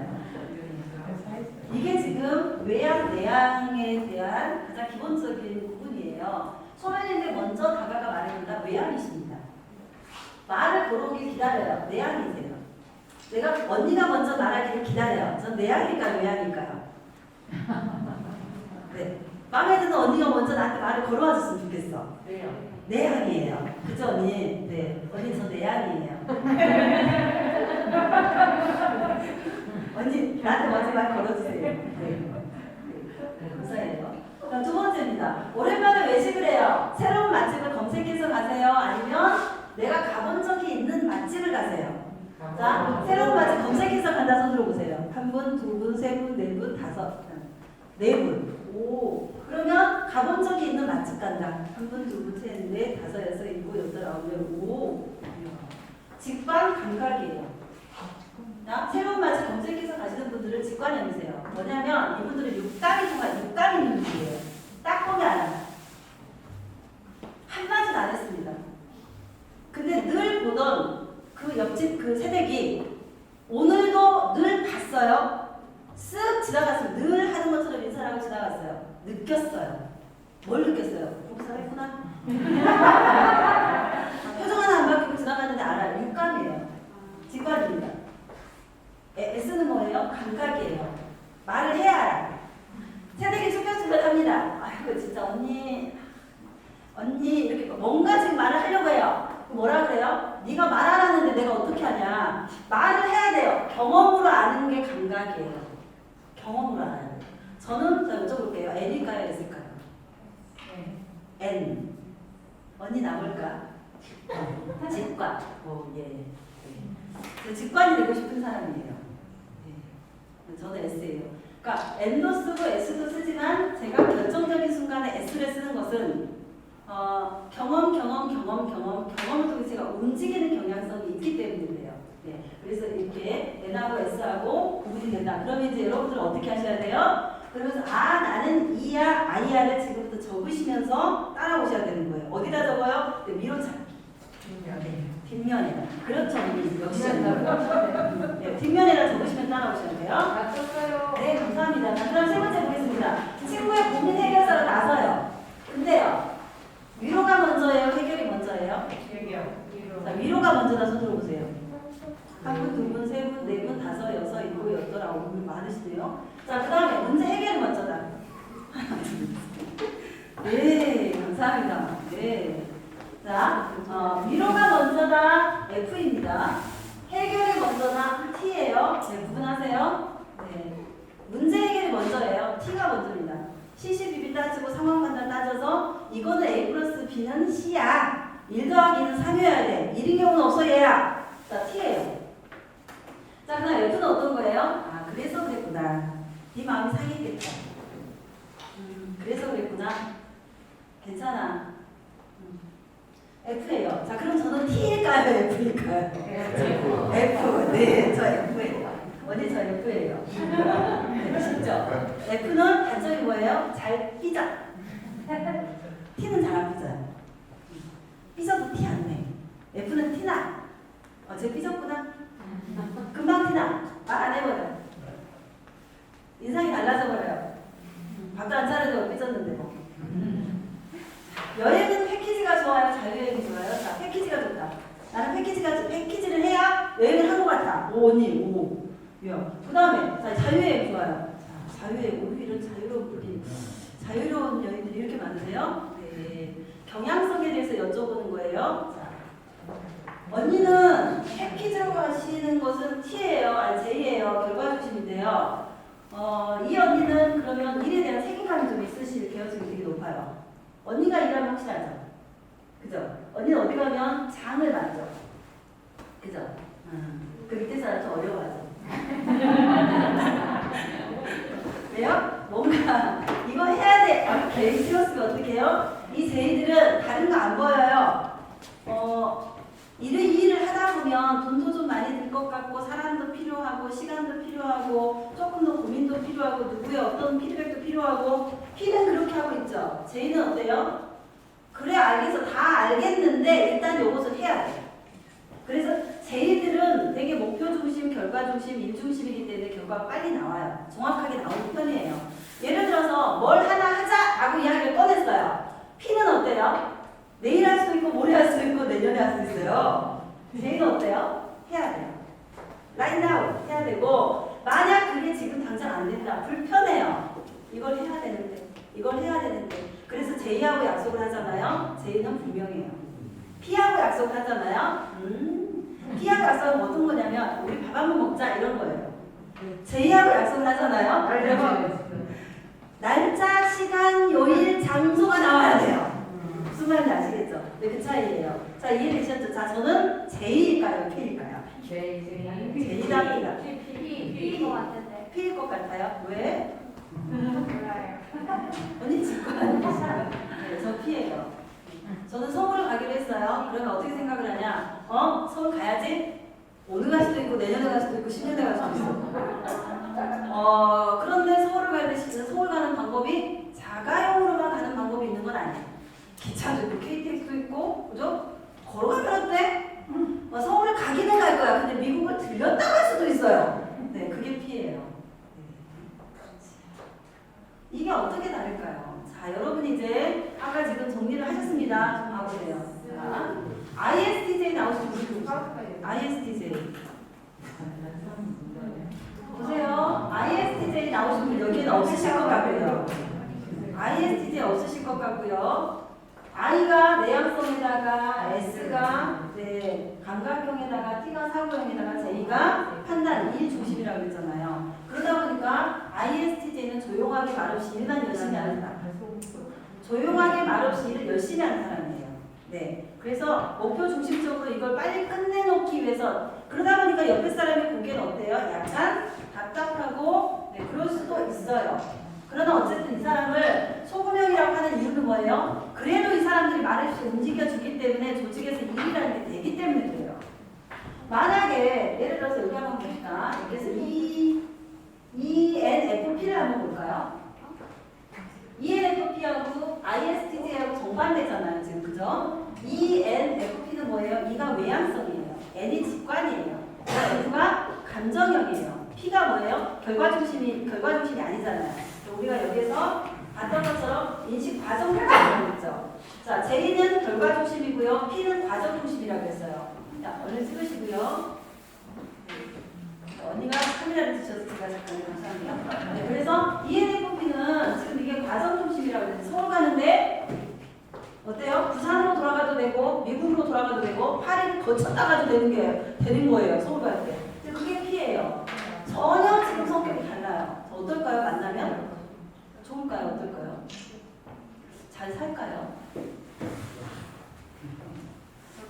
이게 지금 외양, 내양에 대한 가장 기본적인 부분이에요. 소면인데 먼저 다가가 말해준다. 외양이십니다. 말을 걸어오길 기다려요. 내양이세요. 내가 언니가 먼저 말하기를 기다려요. 전 내양일까요? 외양일까요? 네. 마음에 드는 언니가 먼저 나한테 말을 걸어와 줬으면 좋겠어. 왜요? 내양이에요. 그죠 언니? 네. 언니 저 내양이에요. 언니 나한테 먼저 말 걸어주세요. 네. 감사해요. 자, 두 번째입니다. 오랜만에 외식을 해요. 새로운 맛집을 검색해서 가세요? 아니면 내가 가본 적이 있는 맛집을 가세요? 자, 새로운 맛집 검색해서 간다 손 들어보세요. 한 분, 두 분, 세 분, 네 분, 다섯, 네 분. 오, 그러면 가본 적이 있는 맛집 간다. 한 분, 두 분, 셋, 넷, 다섯, 여섯, 일곱, 여덟, 아홉, 열, 오. 직관 감각이에요. 자, 새로운 맛집 검색해서 가시는 분들은 직관형이세요. 뭐냐면 이분들은 육감이 있는 분이에요. 딱 보면 알아요. 한마디도 안 했습니다. 근데 늘 보던 그 옆집 그 새댁이 오늘도 늘 봤어요. 쓱 지나갔어요. 늘 하는 것처럼 인사를 하고 지나갔어요. 느꼈어요. 뭘 느꼈어요? 거기 살았구나. 표정 하나 안 바뀌고 지나갔는데 알아요. 육감이에요. 직관입니다. S는 뭐예요? 감각이에요. 말을 해야 알아요. 새댁이 쭈뼛쭈뼛합니다. 아이고 진짜 언니 이렇게 뭔가 지금 말을 하려고 해요. 뭐라 그래요? 네가 말 안 하는데 내가 어떻게 하냐. 말을 해야 돼요. 경험으로 아는 게 감각이에요. 경험으로 알아요. 저는 자 여쭤볼게요. N일까요? S일까요? N. 언니 남을까? 직관. 예. 네. 직관이 되고 싶은 사람이에요. 네. 저는 S예요. 그러니까 N도 쓰고 S도 쓰지만 제가 결정적인 순간에 S를 쓰는 것은 경험을 통해 제가 움직이는 경향성이 있기 때문인데요. 네. 그래서 이렇게 N하고 S하고 구분이 된다. 그러면 이제 여러분들은 어떻게 하셔야 돼요? 그러면서 나는 이야 아이야를 지금부터 적으시면서 따라오셔야 되는 거예요. 어디다 적어요? 네, 위로 찾기. 뒷면에다. 그렇죠. 역시. 네, 뒷면에다 적으시면 따라오셔야 돼요. 맞췄어요. 네, 감사합니다. 자, 그럼 세 번째 보겠습니다. 친구의 고민 해결사로 나서요. 근데요, 위로가 먼저예요? 해결이 먼저예요? 자, 위로가 먼저다. 손 들어보세요. 한 분, 두 분, 세 분, 네 분, 다섯, 여섯, 일곱, 여덟, 아홉 분 많으시네요. 자, 그 다음에 문제 해결이 먼저다. 네, 감사합니다. 네. 자, 위로가 먼저다. F입니다. 해결이 먼저다. T예요. 네, 구분하세요. 네. 문제 해결이 먼저예요. T가 먼저입니다. CCBB 따지고 상황 판단 따져서 이거는 A 플러스 B는 C야. 1 더하기는 3이어야 돼. 1인 경우는 없어 얘야. 자, T예요. 자, 그럼 F는 어떤 거예요? 그래서 그랬구나. 네 마음이 상했겠다. 그래서 그랬구나. 괜찮아. F예요. 자, 그럼 저는 T일까요? F일까요? F. 네, 저 F예요. 언니 저 F예요. 네, 진짜. F는 단점이 뭐예요? 잘 삐져. T는 잘 안 삐져요. 삐져도 티 안 내. F는 티나. 쟤 삐졌구나. 금방 티나. 말 안 해버려. 인상이 달라져 버려요. 밥도 안 차려도 삐졌는데 뭐. 여행은 패키지가 좋아요? 자유여행이 좋아요? 자, 패키지가 좋다. 나는 패키지를 해야 여행을 한 것 같아. 오, 언니, 오. 야. 그 다음에, 자, 자유여행 좋아요. 자, 자유여행. 오, 이런 자유로운 여행들이 이렇게 많으세요? 네. 경향성에 대해서 여쭤보는 거예요. 자, 언니는 패키지로 가시는 것은 T예요? 아니, J예요? 결과 중심인데요. 이 언니는 그러면 일에 대한 책임감이 좀 있으실 개연성이 되게 높아요. 언니가 일하면 확실하죠. 그죠? 언니는 어디 가면 장을 맞죠. 그죠? 그 밑에 사람 좀 어려워하죠. 왜요? 뭔가 이거 해야 돼. 계획 세웠으면 어떡해요? 이 제이들은 다른 거 안 보여요. 이 일을 하다 보면 돈도 좀 많이 들 것 같고 사람도 필요하고 시간도 필요하고 조금 더 고민도 필요하고 누구의 어떤 피드백도 필요하고 P는 그렇게 하고 있죠. J는 어때요? 그래 알겠어. 다 알겠는데 일단 요것을 해야 돼. 그래서 J들은 되게 목표 중심, 결과 중심, 일 중심이기 때문에 결과가 빨리 나와요. 정확하게 나오는 편이에요. 예를 들어서 뭘 하나 하자라고 이야기를 꺼냈어요. P는 어때요? 내일 할 수도 있고 모레 할 수도 있고 내년에 할 수도 있어요. J는 어때요? 해야 돼요. Right now 해야 되고 만약 그게 지금 당장 안 된다. 불편해요. 이걸 해야 되는데 그래서 J하고 약속을 하잖아요. J는 분명해요. P하고 약속을 하잖아요. P하고 약속은 어떤 거냐면 우리 밥 한번 먹자 이런 거예요. J하고 약속을 하잖아요. 그러면 날짜, 시간, 요일, 장소가 나와야 돼요. 무슨 말인지 아시겠죠? 네, 그 차이예요. 자, 이해되셨죠? 자, 저는 J일까요? P일까요? J답니다. B인 것 같은데. P일 것 같아요. 왜? 몰라요. 언니 직관. 네, 저 P예요. 저는 서울을 가기로 했어요. 그러면 어떻게 생각을 하냐? 서울 가야지? 오늘 갈 수도 있고 내년에 갈 수도 있고 10년에 갈 수도 있어. 그런데 서울을 가야 되시면 서울 가는 방법이 자가용으로만 가는 방법이 있는 건 아니에요. 기차도 있고 KTX도 있고 그죠? 걸어가면 어때? 서울을 가기는 갈 거야. 근데 미국을 들렸다 갈 수도 있어요. 네, 그게 P예요. 이게 어떻게 다를까요? 자, 여러분이 이제 아까 지금 정리를 하셨습니다. 좀 봐보세요. 자, ISTJ 나오신 분 누구세요? ISTJ. 보세요. ISTJ 나오신 분 여기에는 없으실 것 같고요. ISTJ 없으실 것 같고요. I가 내향성에다가 S가 감각형에다가 T가 사고형에다가 J가 판단, 일 중심이라고 했잖아요. 그러다 보니까 ISTJ는 조용하게 말없이 일만 열심히 하는 사람. 조용하게 말없이 일을 열심히 하는 사람이에요. 네. 그래서 목표 중심적으로 이걸 빨리 끝내놓기 위해서 그러다 보니까 옆에 사람이 보기에는 어때요? 약간 답답하고 네, 그럴 수도 있어요. 그러나 어쨌든 이 사람을 소금형이라고 하는 이유는 뭐예요? 그래도 이 사람들이 말없이 움직여주기 때문에 조직에서 일이라는 게 되기 때문에 그래요. 만약에 예를 들어서 여기 한번 봅시다. 여기서 ENFP를 한번 볼까요? ENFP하고 ISTJ하고 정반대잖아요, 지금 그죠? ENFP는 뭐예요? E가 외향성이에요. N이 직관이에요. F가 감정형이에요. P가 뭐예요? 결과 중심이 아니잖아요. 우리가 여기서 봤던 것처럼 인식 과정 중심이라고 했죠. 자, J는 결과 중심이고요. P는 과정 중심이라고 했어요. 자, 얼른 찍으시고요. 언니가 카메라를 드셔서 제가 잠깐 감사합니다. 네, 그래서 ENFP는 지금 이게 과정 중심이라고 했는데 서울 가는데 어때요? 부산으로 돌아가도 되고 미국으로 돌아가도 되고 파리를 거쳤다가도 되는 거예요. 서울 갈 때. 근데 그게 P예요. 전혀 지금 성격이 달라요. 어떨까요? 만나면? 좋을까요? 어떨까요? 잘 살까요?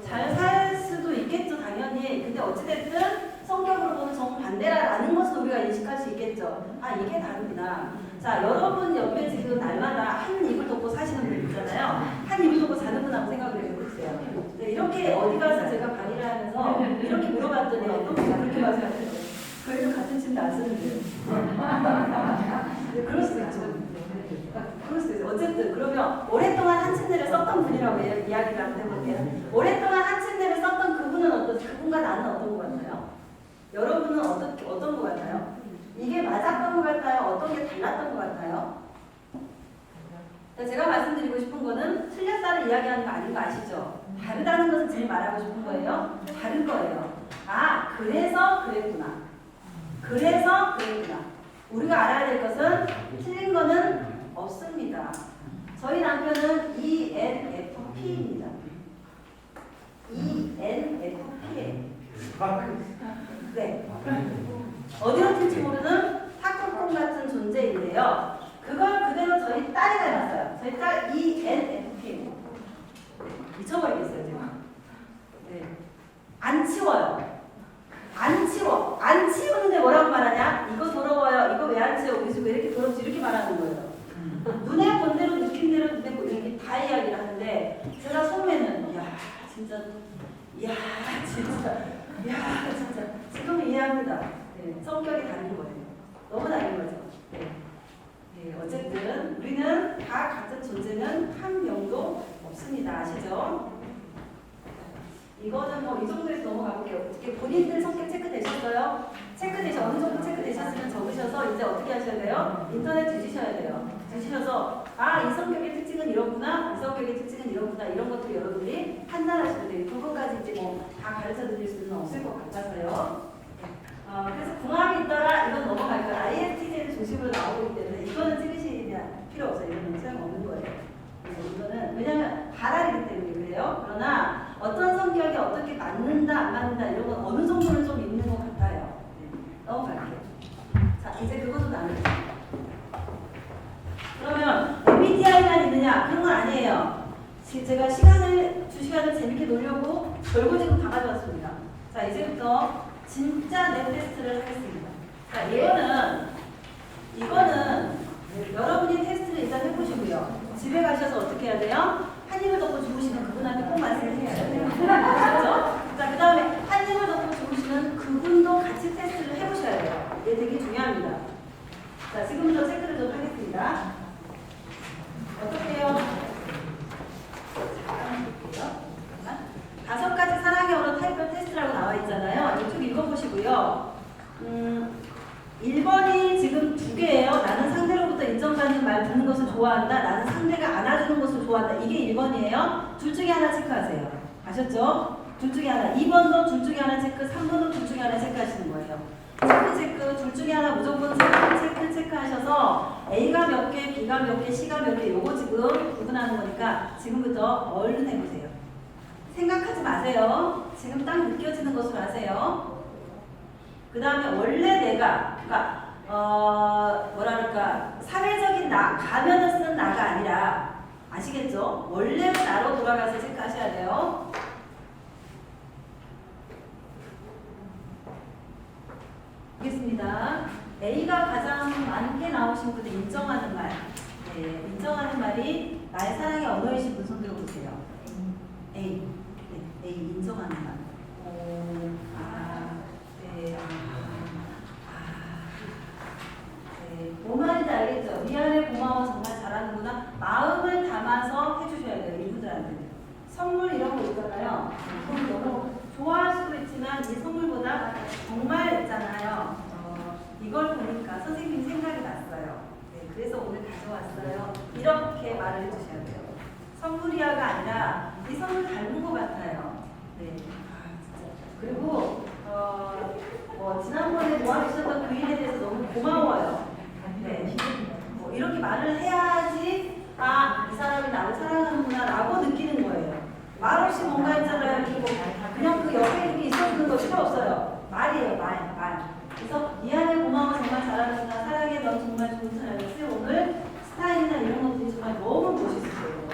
잘 살 수도 있겠죠, 당연히. 근데 어찌됐든 성격으로 보면 정반대라는 것을 우리가 인식할 수 있겠죠. 아, 이게 다르구나. 자, 여러분 옆에 지금 날마다 한 입을 덮고 사시는 분 있잖아요. 한 입을 덮고 사는 분하고 생각을 해보세요. 네, 이렇게 어디 가서 제가 강의를 하면서 이렇게 물어봤더니 어떤 분이 그렇게 말씀하세요. 그래도 같은 침대 안 쓰는데요. 네, 그럴 수도 있죠. 그럴 수도 있어요. 어쨌든 그러면 오랫동안 한 침대를 썼던 분이라고 이야기를 한번 해볼게요. 오랫동안 한 침대를 썼던 그분은 그분과 나는 어떤 것 같나요? 여러분은 어떤 것 같나요? 이게 맞았던 것 같나요? 어떤 게 달랐던 것 같나요? 제가 말씀드리고 싶은 거는 틀렸다를 이야기하는 거 아닌 거 아시죠? 다르다는 것을 제일 말하고 싶은 거예요. 다른 거예요. 아, 그래서 그랬구나. 그래서 그랬구나. 우리가 알아야 될 것은 틀린 거는 없습니다. 저희 남편은 ENFP입니다. ENFP예요. 네. 어디로 튈지 모르는 탁구공 같은 존재인데요. 그걸 그대로 저희 딸이 닮았어요. 저희 딸 ENFP. 미쳐버리겠어요, 제가. 네. 안 치워요. 안 치워. 안 치우는데 뭐라고 말하냐? 이거 더러워요. 이거 왜 안 치워? 그래서 왜 이렇게 더럽지? 이렇게 말하는 거예요. 눈에 본 대로 느낀 대로 눈에 본 이렇게 다 이야기를 하는데 제가 처음에는 진짜 지금은 이해합니다. 네, 성격이 다른 거예요. 너무 다른 거죠. 네. 네, 어쨌든 우리는 다 같은 존재는 한 명도 없습니다. 아시죠? 이거는 뭐 이 정도에서 넘어가 볼게요. 어떻게 본인들 성격 체크되셨어요? 어느 정도 체크되셨으면 적으셔서 이제 어떻게 하셔야 돼요? 인터넷 뒤지셔야 돼요. 뒤지셔서 이 성격의 특징은 이렇구나, 이 성격의 특징은 이렇구나, 이런 것들 여러분들이 판단하시면 돼요. 그것까지 이제 뭐 다 가르쳐 드릴 수는 없을 것 같아서요. 그래서 궁합이 있더라, 이건 넘어갈 거예요. ISTJ를 중심으로 나오기 때문에 이거는 찍으실 필요 없어요. 이거는 소용없는 거예요. 이거는 왜냐면 발알이기 때문에 그래요. 그러나 어떤 성격이 어떻게 맞는다 안 맞는다 이런 건 어느 정도는 좀 있는 것 같아요. 네. 넘어갈게요. 자, 이제 그것도 나누죠. 그러면 MBTI만 있느냐? 그런 건 아니에요. 제가 두 시간을 재밌게 놀려고 결국은 다 가져왔습니다. 자, 이제부터 진짜 랩 테스트를 하겠습니다. 자, 이거는 여러분이 테스트를 일단 해보시고요. 집에 가셔서 어떻게 해야 돼요? 한 입을 덮고 주무시는 그분한테 꼭 말씀을 해야 돼요. 그렇죠? 자, 그 다음에 한 입을 덮고 주무시는 그분도 같이 테스트를 해보셔야 돼요. 이게 되게 중요합니다. 자, 지금부터 체크를 좀 하겠습니다. 어떻게 해요? 잠깐만 볼게요. 5가지 사랑의 언어 타입별 테스트라고 나와 있잖아요. 이쪽 읽어보시고요. 1번이 지금 2개예요. 나는 상대로부터 인정받는 말 듣는 것을 좋아한다. 나는 상대가 안아주는 것을 좋아한다. 이게 1번이에요. 둘 중에 하나 체크하세요. 아셨죠? 둘 중에 하나. 2번도 둘 중에 하나 체크, 3번도 둘 중에 하나 체크하시는 거예요. 체크, 둘 중에 하나 무조건 체크하셔서 A가 몇 개, B가 몇 개, C가 몇 개, 요거 지금 구분하는 거니까 지금부터 얼른 해보세요. 생각하지 마세요. 지금 딱 느껴지는 것으로 하세요. 그 다음에 원래 내가, 그러니까 뭐랄까 사회적인 나, 가면을 쓰는 나가 아니라 아시겠죠? 원래 나로 돌아가서 체크하셔야 돼요. 알겠습니다. A가 가장 많게 나오신 분들 인정하는 말. 네, 인정하는 말이 나의 사랑의 언어이신 분 손 들어보세요. A. 네, A 인정하는 말. 네, 뭔 말인지 알겠죠? 미안해, 고마워, 정말 잘하는구나. 마음을 담아서 해주셔야 돼요, 이분들한테. 선물 이런 거 있잖아요. 선물 너무 좋아할 수도 있지만 이 선물보다 정말 있잖아요. 이걸 보니까 선생님 생각이 났어요. 네, 그래서 오늘 가져왔어요. 이렇게 말을 해주셔야 돼요. 선물이야가 아니라 이 선물 닮은 것 같아요. 네, 진짜. 그리고 지난번에 도와주셨던 그 일에 대해서 너무 고마워요. 네, 이렇게 말을 해야지 이 사람이 나를 사랑하는구나 라고 느끼는 거예요. 말 없이 뭔가 있잖아요. 그냥 그 옆에 이렇게 있어주는 거 필요 없어요. 말이에요, 말. 그래서 미안해, 고마워, 정말 잘하는구나, 사랑해, 넌 정말 좋은 사람이지. 오늘 스타일이나 이런 것들이 정말 너무 멋있어요.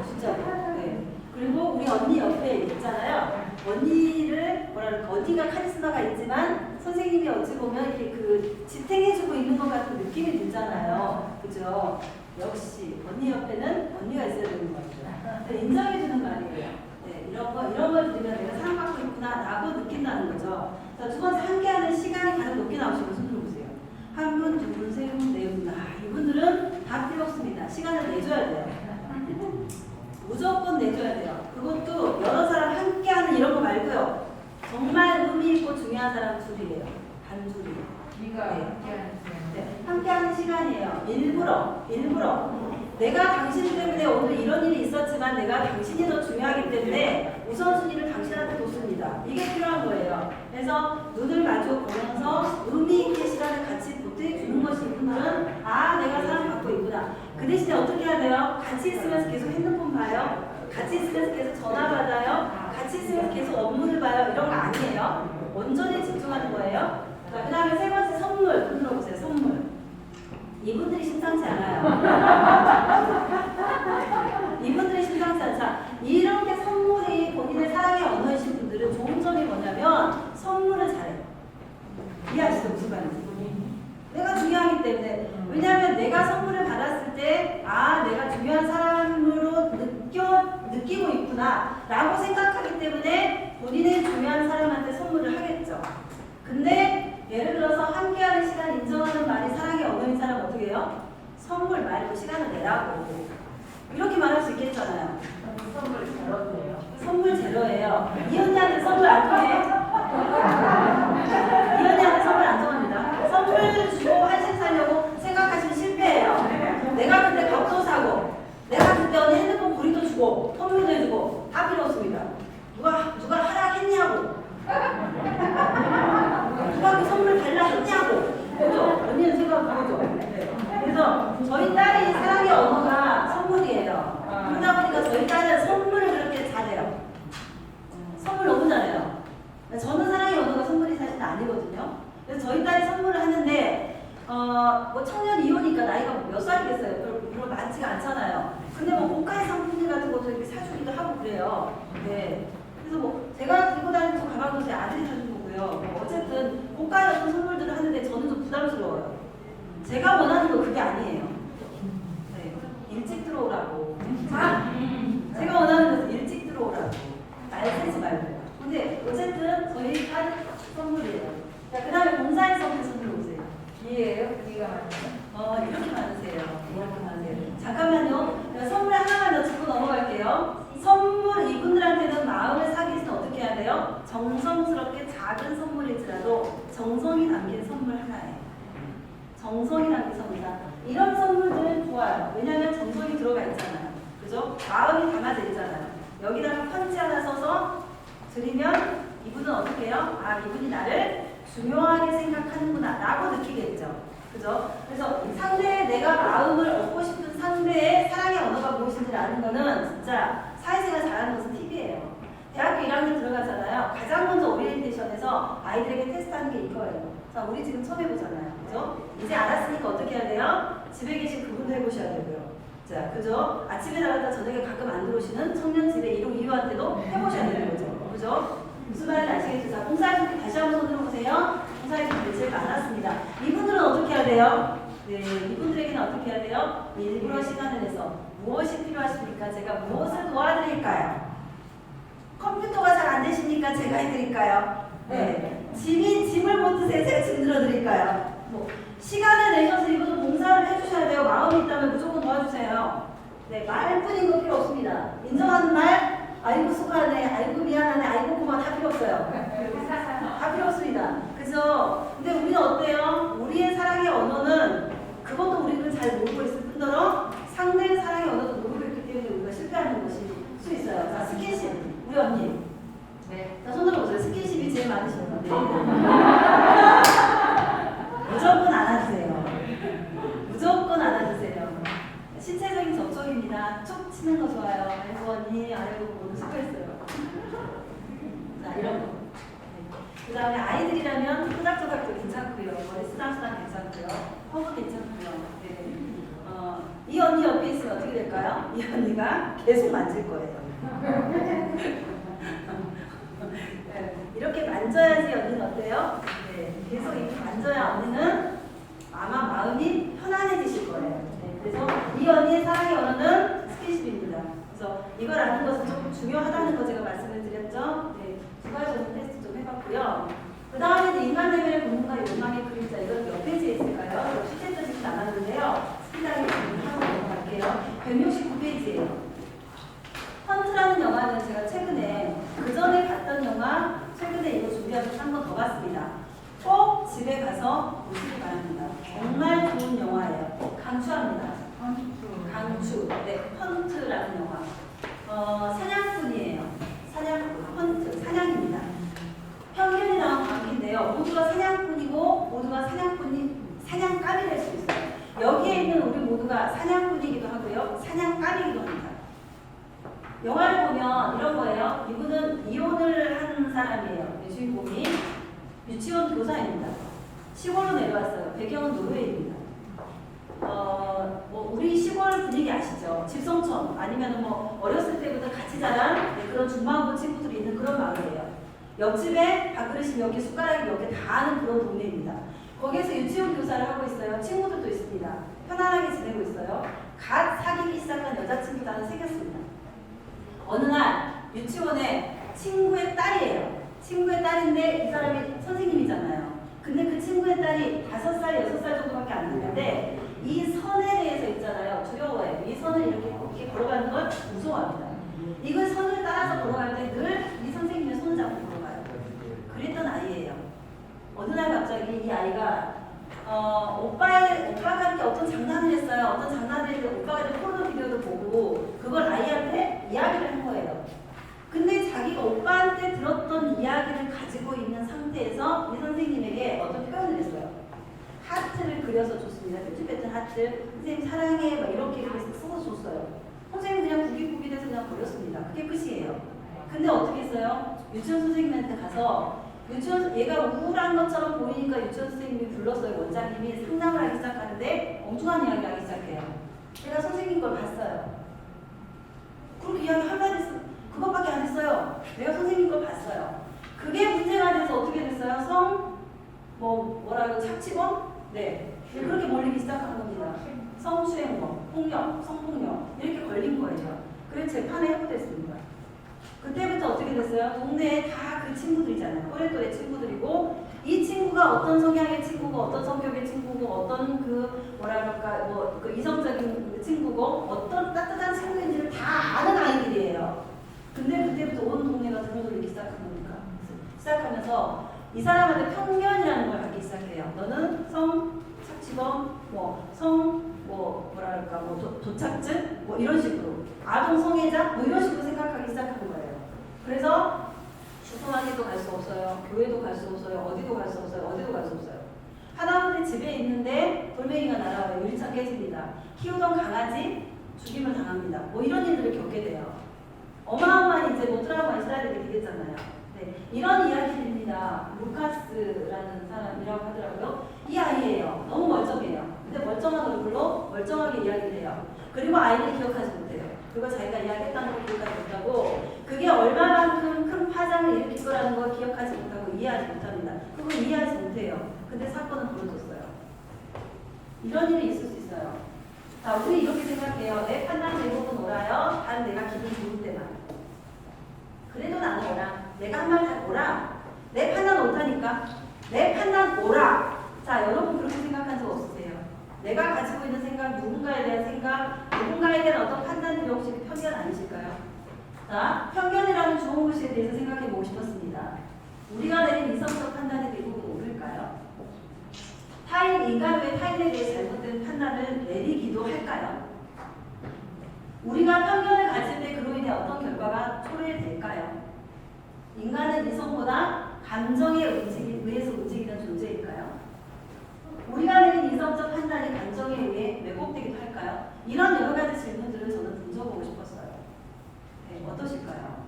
진짜. 네. 그리고 우리 언니 옆에 있잖아요. 언니를 뭐랄까 언니가 카리스마가 있지만 선생님이 어찌 보면 이렇게 그 지탱해주고 있는 것 같은 느낌이 들잖아요. 그죠? 역시 언니 옆에는 언니가 있어야 되는 것 같아요. 네, 인정해주는 말이에요. 네, 이런 걸 들으면 내가 사랑받고 있구나 라고 느낀다는 거죠. 자, 두 번째, 함께하는 시간이 가장 높게 나오시면 손 들어보세요. 한 분, 두 분, 세 분, 네 분. 이분들은 다 필요 없습니다. 시간을 내줘야 돼요. 무조건 내줘야 돼요. 그것도 여러 사람 함께하는 이런 거 말고요. 정말 의미 있고 중요한 사람 둘이에요. 단둘이에요. 네가 네. 함께하는 시간. 네, 함께하는 시간이에요. 일부러. 내가 당신 때문에 오늘 이런 일이 있었지만 내가 당신이 더 중요하기 때문에 우선순위를 당신한테 뒀습니다. 이게 필요한 거예요. 그래서 눈을 마주 보면서 의미 있게 시간을 같이 보태주는 것이 이분들은 내가 사랑받고 있구나. 그 대신에 어떻게 해야 돼요? 같이 있으면서 계속 핸드폰 봐요. 같이 있으면서 계속 전화 받아요. 같이 있으면서 계속 업무를 봐요. 이런 거 아니에요. 온전히 집중하는 거예요. 자, 그 다음에 세 번째 선물. 좀 들어보세요. 선물. 이분들이 심상치 않아요. 이분들이 심상치 않자. 이렇게 선물이 본인의 사랑의 언어이신 분들은 좋은 점이 뭐냐면 선물을 잘해요. 이해하시죠? 무슨 말인지. 내가 중요하기 때문에. 왜냐하면 내가 선물을 받았을 때 내가 중요한 사람으로 느끼고 있구나 라고 생각하기 때문에 본인의 중요한 사람한테 선물을 하겠죠. 근데 예를 들어서 함께하는 시간 인정하는 말이 사랑의 언어인 사람 어떻게 해요? 선물 말고 시간을 내라고 이렇게 말할 수 있겠잖아요. 선물 잘 얻네요. 선물 제로예요. 이 언니한테 선물 안 통해. 이 언니한테 선물 안 통합니다. 선물 주고 한식 사려고 생각하시면 실패해요. 내가 그때 밥도 사고 내가 그때 언니 핸드폰 구리도 주고 선물도 해주고 다 필요 없습니다. 누가 하라 했냐고. 누가 그 선물 달라 했냐고. 그죠? 언니는 생각 그거죠. 네. 그래서 저희 딸이 사랑의 언어가 선물이에요. 그러다 보니까 저희 딸은 선물을 그렇게 잘해요. 선물 너무 잘해요. 저는 사랑의 언어가 선물이 사실 아니거든요. 그래서 저희 딸이 선물을 하는데 뭐 청년 이호니까 나이가 몇 살이겠어요. 별로 많지가 않잖아요. 근데 뭐 고가의 상품들 같은 것도 이렇게 사주기도 하고 그래요. 네. 그래서 뭐 제가 들고 다니는 저 가방도 제 아들이 사준 거고요. 뭐 어쨌든 고가의 어떤 선물들을 하는데 저는 좀 부담스러워요. 제가 원하는 건 그게 아니에요. 네. 일찍 들어오라고. 제가 원하는 것은 일찍 들어오라고. 날 새지 말고. 근데 어쨌든 저희 딸 선물이에요. 자, 그 다음에 봉사의 선물 오세요. 기예요? 기가 많아요. 이렇게 많으세요. 이렇게 많으세요. 잠깐만요. 선물 하나만 더 짚고 넘어갈게요. 선물 이분들한테는 마음을 사기 위해서 어떻게 해야 돼요? 정성스럽게 작은 선물일지라도 정성이 담긴 선물 하나예요. 정성이 담긴 선물. 이런 선물들은 좋아요. 왜냐하면 정성이 들어가 있잖아요. 그죠? 마음이 담아져 있잖아요. 여기다가 편지 하나 써서 드리면 이분은 어떻게 해요? 이분이 나를 중요하게 생각하는구나 라고 느끼겠죠. 그죠? 그래서 내가 마음을 얻고 싶은 상대의 사랑의 언어가 무엇인지 아는 거는 진짜 사회생활 잘하는 것은 팁이에요. 대학교 1학년 들어가잖아요. 가장 먼저 오리엔테이션에서 아이들에게 테스트하는 게 이거예요. 자, 우리 지금 처음 해보잖아요. 그죠? 이제 알았으니까 어떻게 해야 돼요? 집에 계신 그분도 해보셔야 되고요. 자, 그죠? 아침에 나갔다 저녁에 가끔 안 들어오시는 청년 집에 이용 이유한테도 해보셔야 되는 거죠. 그죠? 무슨 말인지 아시겠죠? 자, 봉사활동 다시 한번 손 들어보세요. 봉사활동 며칠 많았습니다. 이분들은 어떻게 해야 돼요? 네, 이분들에게는 어떻게 해야 돼요? 일부러 시간을 내서 무엇이 필요하십니까? 제가 무엇을 도와드릴까요? 컴퓨터가 잘 안 되시니까 제가 해드릴까요? 네. 짐을 못 드세요? 제가 짐 들어드릴까요? 뭐, 시간을 내셔서 이분은 봉사를 해주셔야 돼요. 마음이 있다면 무조건 도와주세요. 네, 말뿐인 거 필요 없습니다. 인정하는 말, 아이고 수고하네, 아이고 미안하네, 아이고 고마워 다 필요 없어요. 다 필요 없습니다. 그죠? 근데 우리는 어때요? 우리의 사랑의 언어는 그것도 우리는 잘 모르고 있을 뿐더러 상대의 사랑의 언어도 모르고 있기 때문에 우리가 실패하는 것이 수 있어요. 자, 스킨십. 우리 언니. 네. 자, 손 들어보세요. 스킨십이 제일 많으신 건데. 무조건 안아주세요. 무조건 안아주세요. 신체적인 접촉입니다. 툭 치는 거 좋아요. 아이고 언니, 아이고 오늘 수고했어요. 자, 이런 거. 그 다음에 아이들이라면 토닥토닥도 괜찮고요. 머리 쓰담쓰담 괜찮고요. 허브 괜찮고요. 네. 이 언니 옆에 있으면 어떻게 될까요? 이 언니가 계속 만질 거예요. 네. 이렇게 만져야지 언니는 어때요? 네. 계속 이렇게 만져야 언니는 아마 마음이 편안해지실 거예요. 네. 그래서 이 언니의 사랑의 언어는 스킨십입니다. 그래서 이걸 아는 것은 좀 중요하다는 거 제가 말씀을 드렸죠. 네. 두 가지 정도 테스트 좀 해봤고요. 그 다음에 이제 인간 레벨의 본능과 욕망의 그림자, 이건 몇 페이지에 있을까요? 실제로 지금 나갔는데요. 스피드하게 하고 넘어갈게요. 169페이지예요. 헌트라는 영화는 제가 최근에 그 전에 봤던 영화, 최근에 이거 준비하면서 한 번 더 봤습니다. 꼭 집에 가서 보시기 바랍니다. 정말 좋은 영화예요. 강추합니다. 강추. 네, 헌트라는 영화. 사냥꾼이에요. 사냥꾼, 헌트, 사냥입니다. 평균이 나온 관계인데요. 모두가 사냥꾼이고 모두가 사냥감이 될 수 있어요. 여기에 있는 우리 모두가 사냥꾼이기도 하고요. 사냥감이기도 합니다. 영화를 보면 이런 거예요. 이분은 이혼을 한 사람이에요. 주인공이 유치원 교사입니다. 시골로 내려왔어요. 배경은 노르웨이입니다. 뭐 우리 시골 분위기 아시죠? 집성촌 아니면 뭐 어렸을 때부터 같이 자란 그런 중반부 친구들이 있는 그런 마을이에요. 옆집에 밥그릇이 몇 개, 숟가락이 몇 개 다 아는 그런 동네입니다. 거기에서 유치원 교사를 하고 있어요. 친구들도 있습니다. 편안하게 지내고 있어요. 갓 사귀기 시작한 여자친구도 하나 생겼습니다. 어느 날 유치원에 친구의 딸이에요. 친구의 딸인데 이 사람이 선생님이잖아요. 근데 그 친구의 딸이 5살, 6살 정도밖에 안 되는데 이 선에 대해서 있잖아요. 두려워해요. 이 선을 이렇게 걸어가는 걸 무서워합니다. 이걸 선을 따라서 걸어갈 때 늘 이 선생님의 손을 잡고 걸어가요. 그랬던 아이예요. 어느 날 갑자기 이 아이가 오빠가 이렇게 어떤 장난을 했어요. 어떤 장난을 했는데 오빠가 이제 포르노 비디오도 보고 그걸 아이한테 이야기를 한 거예요. 근데 자기가 오빠한테 들었던 이야기를 가지고 있는 상태에서 이 선생님에게 어떤 표현을 했어요. 하트를 그려서 줬습니다. 뾰족했던 하트. 선생님 사랑해 막 이렇게 써서 줬어요. 선생님 그냥 구깃구깃해서 그냥 버렸습니다. 그게 끝이에요. 근데 어떻게 했어요? 유치원 선생님한테 가서 얘가 우울한 것처럼 보이니까 유치원 선생님이 불렀어요. 원장님이 상담을 하기 시작하는데 엉뚱한 이야기를 하기 시작해요. 제가 선생님 걸 봤어요. 그렇게 이야기 하려고 했어요. 그것밖에 안 했어요. 내가 선생님 걸 봤어요. 그게 문제가 돼서 어떻게 됐어요? 뭐라고 착취범? 네. 그렇게 걸리기 시작한 겁니다. 성추행범, 폭력, 성폭력 이렇게 걸린 거예요. 그래서 재판에 회부됐습니다. 그때부터 어떻게 됐어요? 동네에 다 그 친구들이잖아요. 또래 친구들이고 이 친구가 어떤 성향의 친구고 어떤 성격의 친구고 어떤 그 이성적인 친구고 어떤 따뜻한 친구인지를 다 아는 아이들이에요. 근데 그때부터 온 동네가 등을 시작한 겁니다. 시작하면서 이 사람한테 편견이라는 걸 갖기 시작해요. 너는 성착취범, 도착증, 이런 식으로 아동 성애자, 이런 식으로 생각하기 시작한 거예요. 그래서 주소하기도 갈 수 없어요. 교회도 갈 수 없어요. 어디도 갈 수 없어요. 하다못해 집에 있는데 돌멩이가 날아와요. 유리창 깨집니다. 키우던 강아지 죽임을 당합니다. 이런 일들을 겪게 돼요. 어마어마한 이제 뭐 트라우마 있어야 되게 되겠잖아요. 네, 이런 이야기입니다. 루카스라는 사람이라고 하더라고요. 이 아이예요. 너무 멀쩡해요. 근데 멀쩡한 얼굴로 멀쩡하게 이야기를 해요. 그리고 아이는 기억하지 못해요. 그리고 자기가 이야기했다는 걸 기억하지 못하고 그게 얼마만큼 큰 파장을 일으킬 거라는 걸 기억하지 못하고 이해하지 못합니다. 그걸 이해하지 못해요. 근데 사건은 벌어졌어요. 이런 일이 있을 수 있어요. 자, 우리 이렇게 생각해요. 내 판단 제목은 옳아요. 단 내가 기분 좋을 때만. 그래도 나는 옳아. 내가 한 말 다 옳아. 내 판단 옳다니까. 내 판단 옳아. 자, 여러분 그렇게 생각한 적 없으세요? 내가 가지고 있는 생각, 누군가에 대한 생각, 누군가에 대한 어떤 판단들이 혹시 편견 아니실까요? 자, 편견이라는 좋은 것에 대해서 생각해 보고 싶었습니다. 우리가 내린 이성적 판단이 대부분 옳을까요? 인간 외 타인에 대해 잘못된 판단을 내리기도 할까요? 우리가 편견을 가질 때 그로 인해 어떤 결과가 초래될까요? 인간은 이성보다 감정에 의해서 움직이는 존재일까요? 우리가 내린 이성적 판단이 감정에 의해 왜곡되기도 할까요? 이런 여러 가지 질문들을 저는 던져보고 싶었어요. 네, 어떠실까요?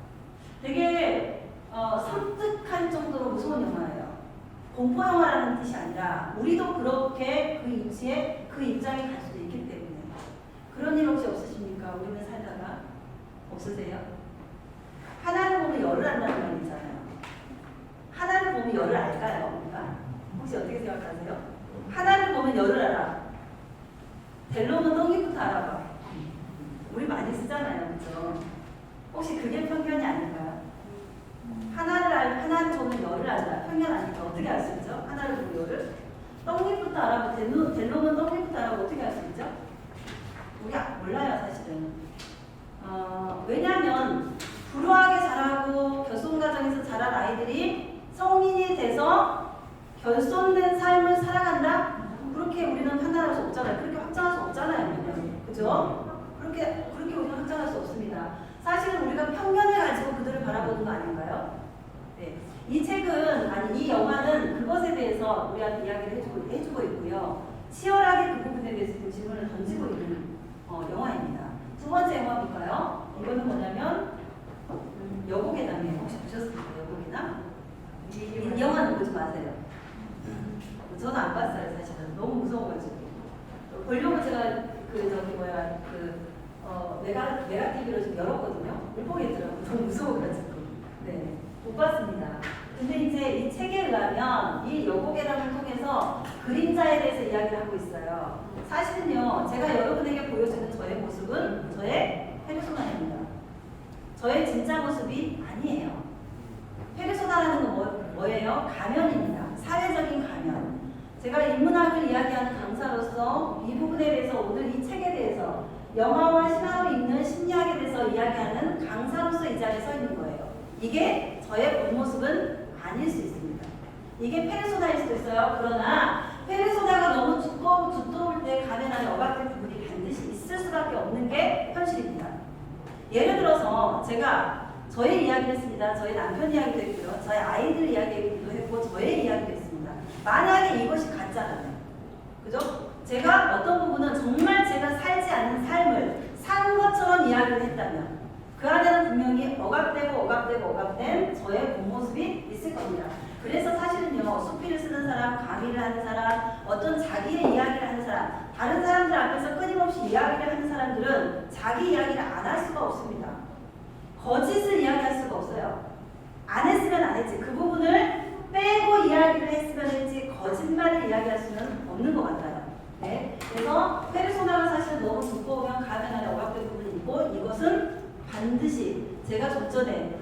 되게 섬뜩할 정도로 무서운 영화예요. 공포 영화라는 뜻이 아니라 우리도 그렇게 그 위치에 그 입장에 갈 수도 있기 때문에 그런 일 혹시 없으십니까? 우리는 살다가 없으세요? 하나를 보면 열을 안다는 말 있잖아요. 하나를 보면 열을 알까요? 우리가? 혹시 어떻게 생각하세요? 하나를 보면 열을 알아. 델로는 똥이부터 알아봐. 우리 많이 쓰잖아요, 그렇죠? 혹시 그게 편견이 아닐까요? 하나를 보면 열을 안다. 편견 아닐까? 어떻게 알 수 있죠? 하나를 보면 열을. 떡잎부터 알아봐. 델로는 떡잎부터 알아봐. 어떻게 알 수 있죠? 우리 몰라요, 사실은. 왜냐하면 불우하게 자라고 결손 가정에서 자란 아이들이 성인이 돼서 결손된 삶을 살아간다? 그렇게 우리는 판단할 수 없잖아요. 그렇게 확정할 수 없잖아요. 그죠? 그렇게 우리는 확정할 수 없습니다. 사실은 우리가 편견을 가지고 그들을 바라보는 거 아닌가요? 네. 이 책은, 이 영화는 그것에 대해서 우리한테 이야기를 해주고 있고요. 치열하게 그 부분에 대해서 질문을 던지고 있는 영화입니다. 두 번째 영화 볼까요? 이거는 뭐냐면 여고괴담이에요. 혹시 보셨습니까? 여고괴담? 이 영화는 보지 마세요. 저는 안 봤어요, 사실은. 너무 무서워가지고. 보려고 제가 메가 TV로 좀 열었거든요. 못 보겠더라고요. 너무 무서워가지고. 네, 못 봤습니다. 근데 이제 이 책에 의하면 이 여고괴담을 통해서 그림자에 대해서 이야기를 하고 있어요. 사실은요, 제가 여러분에게 보여주는 저의 모습은 저의 페르소나입니다. 저의 진짜 모습이 아니에요. 페르소나라는 건 뭐예요? 가면입니다. 사회적인 가면. 제가 인문학을 이야기하는 강사로서 이 부분에 대해서 오늘 이 책에 대해서 영화와 신화로 읽는 심리학에 대해서 이야기하는 강사로서 이 자리에 서 있는 거예요. 이게 저의 본 모습은 아닐 수 있습니다. 이게 페르소나일 수도 있어요. 그러나 페르소나가 너무 두꺼울 때 가면 안에 억압된 부분이 반드시 있을 수밖에 없는 게 현실입니다. 예를 들어서 제가 저의 이야기를 했습니다. 저희 남편 이야기도 했고요. 저희 아이들 이야기도 했고 저의 이야기도 했습니다. 만약에 이것이 가짜라면, 그죠? 제가 어떤 부분은 정말 제가 살지 않는 삶을 산 것처럼 이야기를 했다면 그 안에는 분명히 억압된 저의 본 모습이 있을 겁니다. 그래서 사실은요, 수필을 쓰는 사람, 강의를 하는 사람, 어떤 자기의 이야기를 하는 사람, 다른 사람들 앞에서 끊임없이 이야기를 하는 사람들은 자기 이야기를 안 할 수가 없습니다. 거짓을 이야기할 수가 없어요. 안 했으면 안 했지. 그 부분을 빼고 이야기를 했으면 했지 거짓말을 이야기할 수는 없는 것 같아요. 네. 그래서 페르소나가 사실 너무 두꺼우면 가면 안에 억압된 부분이 있고 이것은 반드시 제가 좀 전에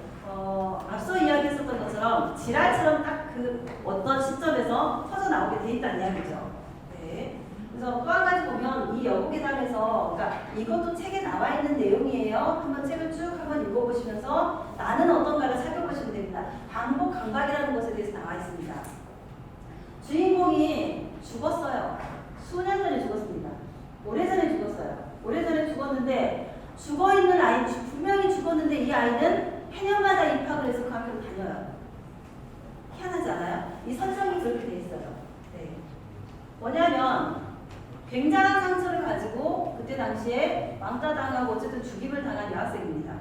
앞서 이야기했었던 것처럼 지랄처럼 딱 그 어떤 시점에서 터져 나오게 돼 있다는 이야기죠. 네. 그래서 또 한 가지 보면 이 여고괴담에서, 그러니까 이것도 책에 나와 있는 내용이에요. 한번 책을 쭉 한번 읽어보시면서 나는 어떤가를 살펴보시면 됩니다. 반복 강박이라는 것에 대해서 나와 있습니다. 주인공이 죽었어요. 수년 전에 죽었습니다. 오래전에 죽었어요. 오래전에 죽었는데 죽어있는 아이, 분명히 죽었는데 이 아이는 해년마다 입학을 해서 그 학교를 다녀요. 희한하지 않아요? 이 설정이 그렇게 돼 있어요. 네. 뭐냐면 굉장한 상처를 가지고 그때 당시에 왕따당하고 어쨌든 죽임을 당한 여학생입니다.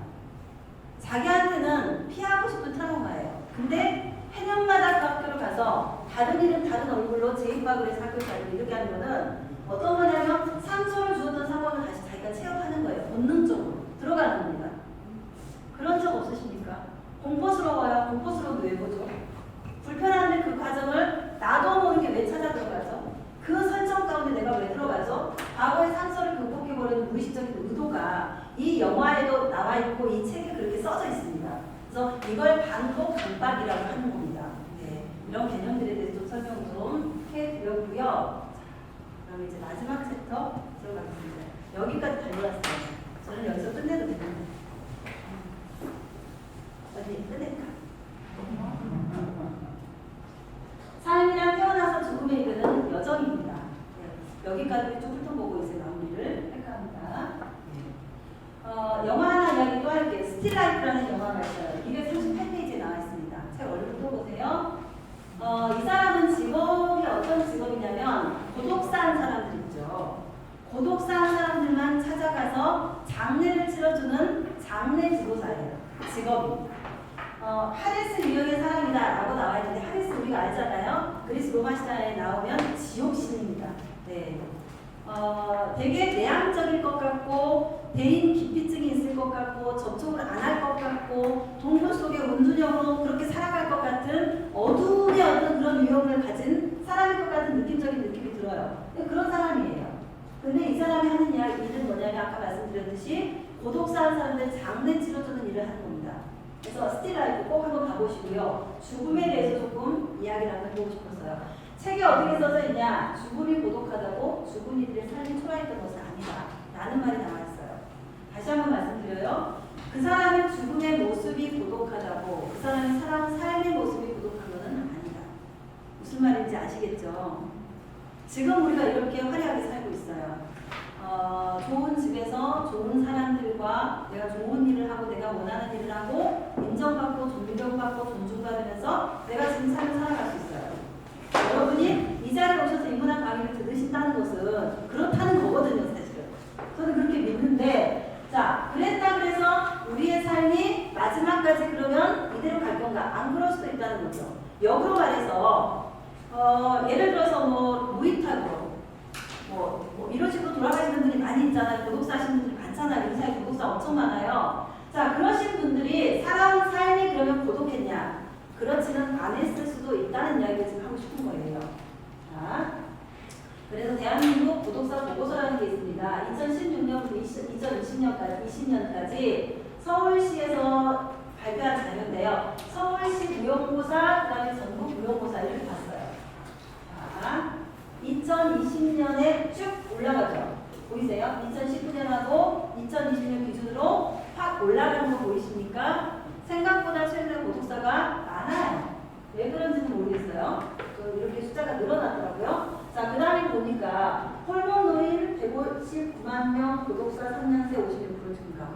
자기한테는 피하고 싶은 트라우마예요. 근데 해년마다 그 학교를 가서 다른 일은 다른 얼굴로 재입학을 해서 학교를 가고 이렇게 하는 거는 어떤 거냐면 상처를 주었던 상황을 다시 자기가 체험하는 거예요. 본능적으로 들어가는 겁니다. 그런 적 없으십니까? 공포스러워요. 공포스러워도 왜 보죠? 불편한데 그 과정을 나도 모르게 왜 찾아 들어가죠? 그 설정 가운데 내가 왜 들어가죠? 과거의 상처를 극복해보려는 무의식적인 의도가 이 영화에도 나와 있고 이 책에 그렇게 써져 있습니다. 그래서 이걸 반복 강박이라고 하는 겁니다. 네, 이런 개념들에 대해서 좀 설명 좀 해드렸고요. 그럼 이제 마지막 챕터 들어가겠습니다. 여기까지 달려왔어요. 저는 여기서 끝내도 되는데. 어디 끝낼까? 삶이란 태어나서 죽음에 이르는 여정입니다. 네, 여기까지 좀 훑어보고 이제 마무리를 할까 합니다. 영화 하나 이야기 또 할게요. 스틸라이프라는 영화가 있어요. 238페이지에 나와 있습니다. 책 얼른 펴보세요. 이 사람은 직업이 어떤 직업이냐면 고독사한 사람들 있죠. 고독사한 사람들만 찾아가서 장례를 치러주는 장례 지도사예요. 직업입니다. 하데스 유형의 사람이다 라고 나와 있는데 하데스 우리가 알잖아요. 그리스 로마 시대에 나오면 지옥신입니다. 네. 되게 내향적일 것 같고 대인 기피증이 있을 것 같고 접촉을 안 할 것 같고 동굴 속에 운둔형으로 그렇게 살아갈 것 같은 어둠의 어떤 그런 유형을 가진 사람일 것 같은 느낌적인 느낌이 들어요. 그런 사람이에요. 근데 이 사람이 하는 일은 뭐냐면 아까 말씀드렸듯이 고독사한 사람들 장례 치러주는 일을 하는 겁니다. 그래서 스틸라이프 꼭 한번 봐보시고요. 죽음에 대해서 조금 이야기를 한번 해보고 싶었어요. 책에 어떻게 써져 있냐? 죽음이 고독하다고 죽은 이들의 삶이 초라했던 것은 아니다 라는 말이 나와 있어요. 다시 한번 말씀드려요. 그 사람의 죽음의 모습이 고독하다고 그 사람의 삶의 모습이 고독한 것은 아니다. 무슨 말인지 아시겠죠? 지금 우리가 이렇게 화려하게 살고 있어요. 좋은 집에서 좋은 사람들과 내가 좋은 일을 하고 내가 원하는 일을 하고 인정받고 존경받고 존중받으면서 내가 지금 삶을 살아갈 수 있어요. 여러분이 이 자리에 오셔서 인문학 강의를 들으신다는 것은 그렇다는 거거든요, 사실은. 저는 그렇게 믿는데, 자, 그랬다 그래서 우리의 삶이 마지막까지 그러면 이대로 갈 건가? 안 그럴 수도 있다는 거죠. 역으로 말해서, 예를 들어서 무이탁으로, 이런 식으로 돌아가시는 분들이 많이 있잖아요. 고독사 하시는 분들이 많잖아요. 인사에 고독사 엄청 많아요. 자, 그러신 분들이 살아온 삶이 그러면 고독했냐? 그렇지는 않았을 수도 있다는 이야기를 지금 하고 싶은 거예요. 자, 그래서 대한민국 고독사 보고서라는 게 있습니다. 2016년부터 2020년까지 서울시에서 발표한 자료인데요. 서울시 무용고사, 그 다음에 전국 무용고사 이렇게 봤어요. 자, 2020년에 쭉 올라가죠. 보이세요? 2019년하고 2020년 기준으로 확 올라가는 거 보이십니까? 생각보다 최근에 고독사가 많아요. 왜 그런지는 모르겠어요. 이렇게 숫자가 늘어났더라고요. 자, 그 다음에 보니까 호르몬노일 159만 명, 고독사 3년새 56% 증가.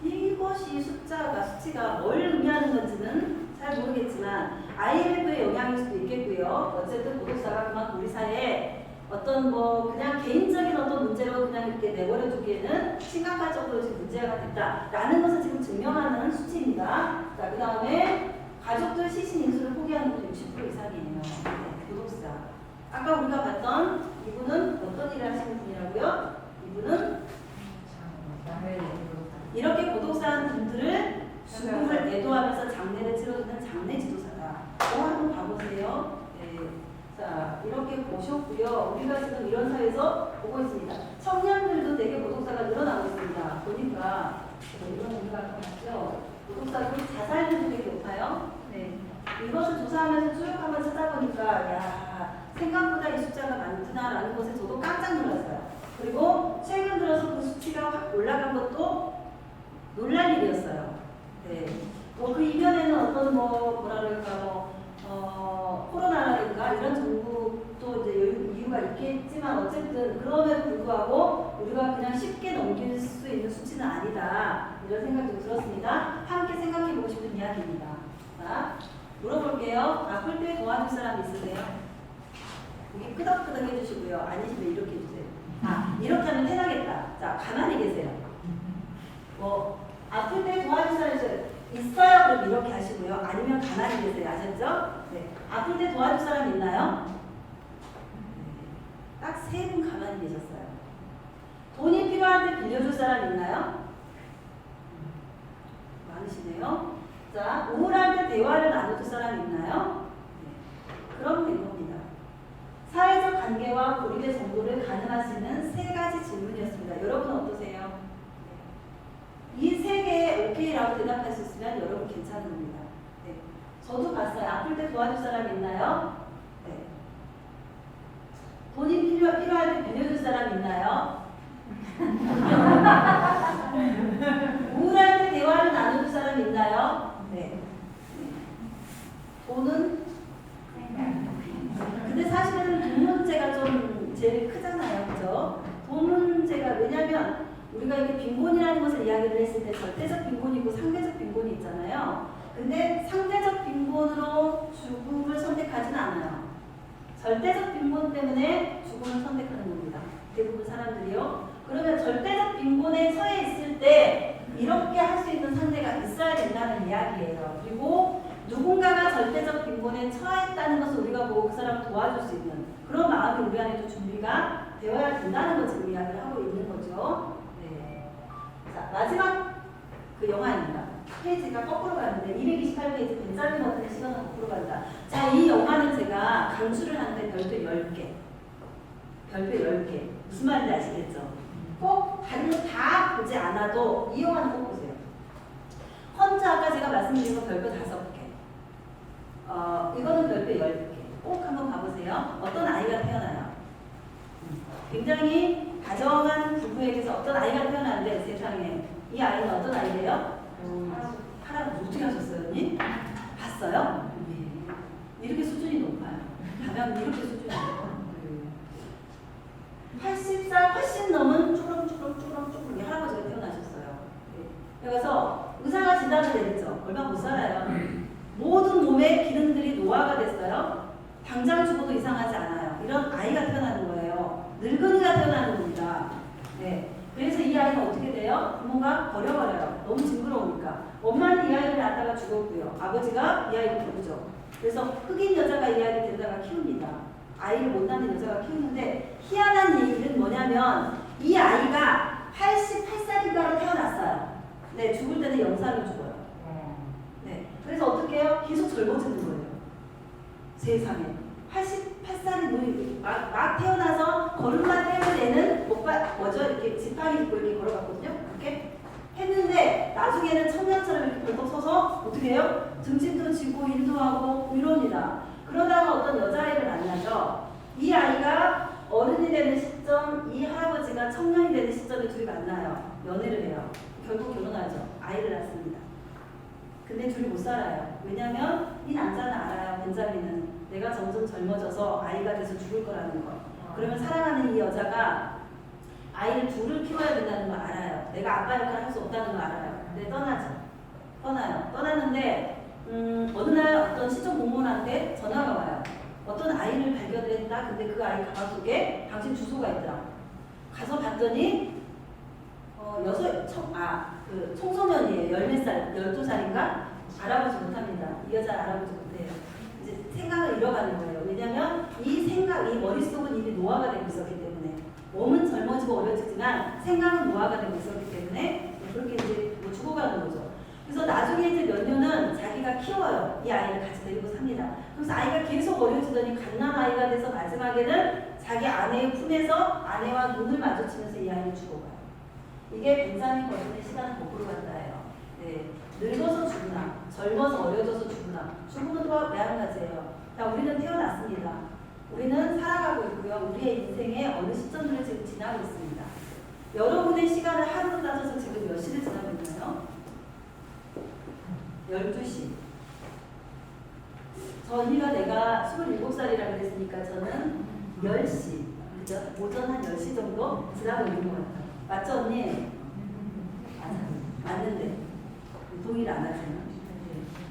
이것이 수치가 뭘 의미하는 건지는 잘 모르겠지만 IMF의 영향일 수도 있겠고요. 어쨌든 고독사가 그만큼 우리 사회에 어떤 그냥 개인적인 어떤 문제로 그냥 이렇게 내버려 두기에는 심각할 정도로 지금 문제가 됐다라는 것을 지금 증명하는 수치입니다. 자, 그 다음에 가족들 시신 인수를 포기하는 것도 60% 이상이에요. 네, 고독사. 아까 우리가 봤던 이분은 어떤 일을 하시는 분이라고요? 이분은 이렇게 고독사한 분들을 죽음을 애도하면서 장례를 치러주는 장례 지도사다. 한번 봐보세요. 네. 자, 이렇게 보셨고요. 우리가 지금 이런 사회에서 보고 있습니다. 청년들도 되게 고독사가 늘어나고 있습니다. 보니까 이런 우리가 아까 봤죠. 고독사도 자살률도 되게 높아요. 네. 이것을 조사하면서 쭉 한번 찾아보니까 야, 생각보다 이 숫자가 많구나라는 것에 저도 깜짝 놀랐어요. 그리고 최근 들어서 그 수치가 확 올라간 것도 놀랄 일이었어요. 네. 그 이면에는 어떤 코로나라든가 이런 정부도 이제 이유가 있겠지만 어쨌든 그럼에도 불구하고 우리가 그냥 쉽게 넘길 수 있는 수치는 아니다. 이런 생각이 좀 들었습니다. 함께 생각해보고 싶은 이야기입니다. 자, 물어볼게요. 풀때 도와줄 사람 있으세요? 여기 끄덕끄덕 해주시고요. 아니시면 이렇게 해주세요. 이렇게 하면 해나겠다. 자, 가만히 계세요. 뭐 아플 때 도와줄 사람 있어요? 그럼 이렇게 하시고요. 아니면 가만히 계세요. 아셨죠? 네. 아플 때 도와줄 사람 있나요? 딱 3분 가만히 계셨어요. 돈이 필요할 때 빌려줄 사람 있나요? 많으시네요. 자, 우울할 때 대화를 나눠줄 사람 있나요? 네. 그럼 된 겁니다. 사회적 관계와 고립의 정도를 가늠할 수 있는 3가지 질문이었습니다. 여러분 어떠세요? 이 3개에 오케이라고 대답할 수 있으면 여러분 괜찮은 겁니다. 네. 저도 봤어요. 아플 때 도와줄 사람 있나요? 네. 돈이 필요할 때 빌려줄 사람 있나요? 우울할 때 대화를 나눠줄 사람 있나요? 네. 돈은? 근데 사실은 돈 문제가 좀 제일 크잖아요. 그죠? 돈 문제가 왜냐면 우리가 이렇게 빈곤이라는 것을 이야기를 했을 때 절대적 빈곤이 있고 상대적 빈곤이 있잖아요. 근데 상대적 빈곤으로 죽음을 선택하지는 않아요. 절대적 빈곤 때문에 죽음을 선택하는 겁니다. 대부분 사람들이요. 그러면 절대적 빈곤에 처해 있을 때 이렇게 할 수 있는 상대가 있어야 된다는 이야기예요. 그리고 누군가가 절대적 빈곤에 처했다는 것을 우리가 보고 그 사람을 도와줄 수 있는 그런 마음이 우리 안에도 준비가 되어야 된다는 것을 이야기를 하고 있는 거죠. 네. 자, 마지막 그 영화입니다. 페이지가 거꾸로 가는데 228페이지 벤자민 버튼의 시간은 거꾸로 간다. 자, 이 영화는 제가 강추를 하는데 별표 10개. 별표 10개. 무슨 말인지 아시겠죠? 꼭 다른 거 다 보지 않아도 이 영화는 꼭 보세요. 헌트 아까 제가 말씀드린 거 별표 5개. 이거는 별표 10개. 꼭 한번 가보세요. 어떤 아이가 태어나요? 굉장히 다정한 부부에게서 어떤 아이가 태어나는데 세상에 이 아이는 어떤 아이예요? 할아버지 어떻게 하셨어요, 언니? 봤어요? 네. 이렇게 수준이 높아요. 가면 이렇게 수준이 높아요. 80살 훨씬 넘은 쭈그렁쭈그렁 할아버지가 태어나셨어요. 네. 그래서 의사가 진단을 내렸죠. 얼마 못 살아요. 모든 몸의 기능들이 노화가 됐어요. 당장 죽어도 이상하지 않아요. 이런 아이가 태어나는 거예요. 늙은이가 태어나는 겁니다. 네. 그래서 이 아이는 어떻게 돼요? 부모가 버려버려요. 너무 징그러우니까. 엄마는 이 아이를 낳다가 죽었고요. 아버지가 이 아이를 버리죠. 그래서 흑인 여자가 이 아이를 데려다가 키웁니다. 아이를 못 낳는 여자가 키우는데 희한한 얘기는 뭐냐면 이 아이가 88살인가로 태어났어요. 네, 죽을 때는 영상이 죽어요. 네, 그래서 어떻게 해요? 계속 젊어지는 거예요. 세상에. 88살이 막 태어나서 걸음마 떼는 애는 뭐죠? 이렇게 지팡이 짚고 이렇게 걸어갔거든요. 이렇게 했는데 나중에는 청년처럼 이렇게 벌떡 서서 어떻게 해요? 등짐도 지고 일도 하고 이럽니다. 그러다가 어떤 여자아이를 만나죠. 이 아이가 어른이 되는 시점, 이 할아버지가 청년이 되는 시점에 둘이 만나요. 연애를 해요. 결국 결혼하죠. 아이를 낳습니다. 근데 둘이 못 살아요. 왜냐면 이 남자는 알아요. 벤자민은 내가 점점 젊어져서 아이가 돼서 죽을 거라는 거. 그러면 사랑하는 이 여자가 아이를 둘을 키워야 된다는 걸 알아요. 내가 아빠 역할을 할 수 없다는 걸 알아요. 근데 떠나죠. 떠나요. 떠나는데 어느 날 어떤 시청 공무원한테 전화가 와요. 어떤 아이를 발견했다. 근데 그 아이 가방 속에 당신 주소가 있더라. 가서 봤더니 청소년이에요. 14살, 12살인가? 알아보지 못합니다. 이 여자를 알아보지 못해요. 이제 생각을 잃어가는 거예요. 왜냐면 이 머릿속은 이미 노화가 되고 있었기 때문에 몸은 젊어지고 어려지지만 생각은 노화가 되고 있었기 때문에 그렇게 이제 죽어가는 거죠. 그래서 나중에 이제 몇 년은 자기가 키워요. 이 아이를 같이 데리고 삽니다. 그래서 아이가 계속 어려지더니 갓난아이가 돼서 마지막에는 자기 아내의 품에서 아내와 눈을 마주치면서 이 아이는 죽어가요. 이게 벤자민 버튼의 시간은 거꾸로 간다예요. 네. 늙어서 죽으나, 젊어서 어려져서 죽으나, 죽음은 또 마찬가지예요. 자, 우리는 태어났습니다. 우리는 살아가고 있고요. 우리의 인생의 어느 시점들을 지금 지나고 있습니다. 여러분의 시간을 하루로 따져서 지금 몇 시를 지나고 있나요? 12시. 저 언니가 내가 27살이라고 그랬으니까 저는 10시, 그죠? 오전 한 10시 정도 지나고 있는 것 같아요. 맞죠, 언니? 맞는데. 동의를 안 하잖아요.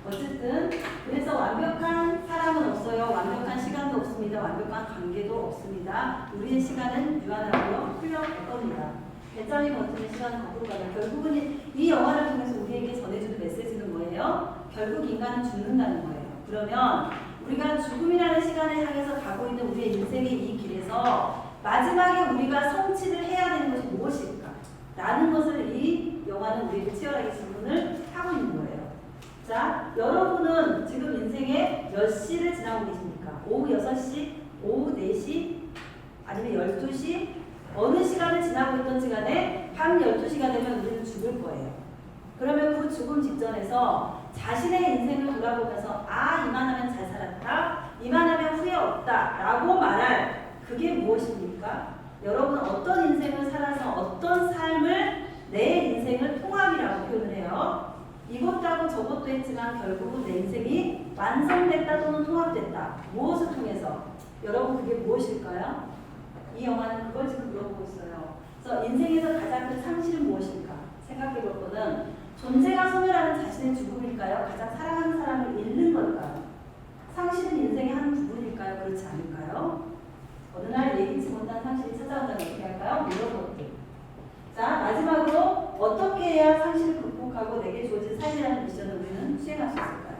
어쨌든, 그래서 완벽한 사람은 없어요. 완벽한 시간도 없습니다. 완벽한 관계도 없습니다. 우리의 시간은 유한하고요. 흘려갈 겁니다. 배짱이 버티는 시간 거꾸로 가면 결국은 이 영화를 통해서 우리에게 전해주는 메시지는 뭐예요? 결국 인간은 죽는다는 거예요. 그러면 우리가 죽음이라는 시간을 향해서 가고 있는 우리의 인생의 이 길에서 마지막에 우리가 성취를 해야 되는 것이 무엇일까? 라는 것을 이 영화는 우리에게 치열하게 질문을 하고 있는 거예요. 자, 여러분은 지금 인생의 몇 시를 지나고 계십니까? 오후 6시, 오후 4시, 아니면 12시? 어느 시간을 지나고 있던 시간에 밤 12시가 되면 우리는 죽을 거예요. 그러면 그 죽음 직전에서 자신의 인생을 돌아보면서 아, 이만하면 잘 살았다, 이만하면 후회 없다 라고 말할 그게 무엇입니까? 여러분은 어떤 인생을 살아서 어떤 삶을 내 인생을 통합이라고 표현을 해요. 이것도 하고 저것도 했지만 결국은 내 인생이 완성됐다 또는 통합됐다. 무엇을 통해서? 여러분 그게 무엇일까요? 이 영화는 그걸 지금 물어보고 있어요. 그래서 인생에서 가장 큰 상실은 무엇일까? 생각해 볼 거는 존재가 소멸하는 자신의 죽음일까요? 가장 사랑하는 사람을 잃는 걸까요? 상실은 인생의 한 부분일까요? 그렇지 않을까요? 어느 날 예기치 못한 상실이 찾아온다면 어떻게 할까요? 이런 것들. 자, 마지막으로 어떻게 해야 상실을 극복하고 내게 주어진 삶이라는 미션을 우리는 수행할 수 있을까요?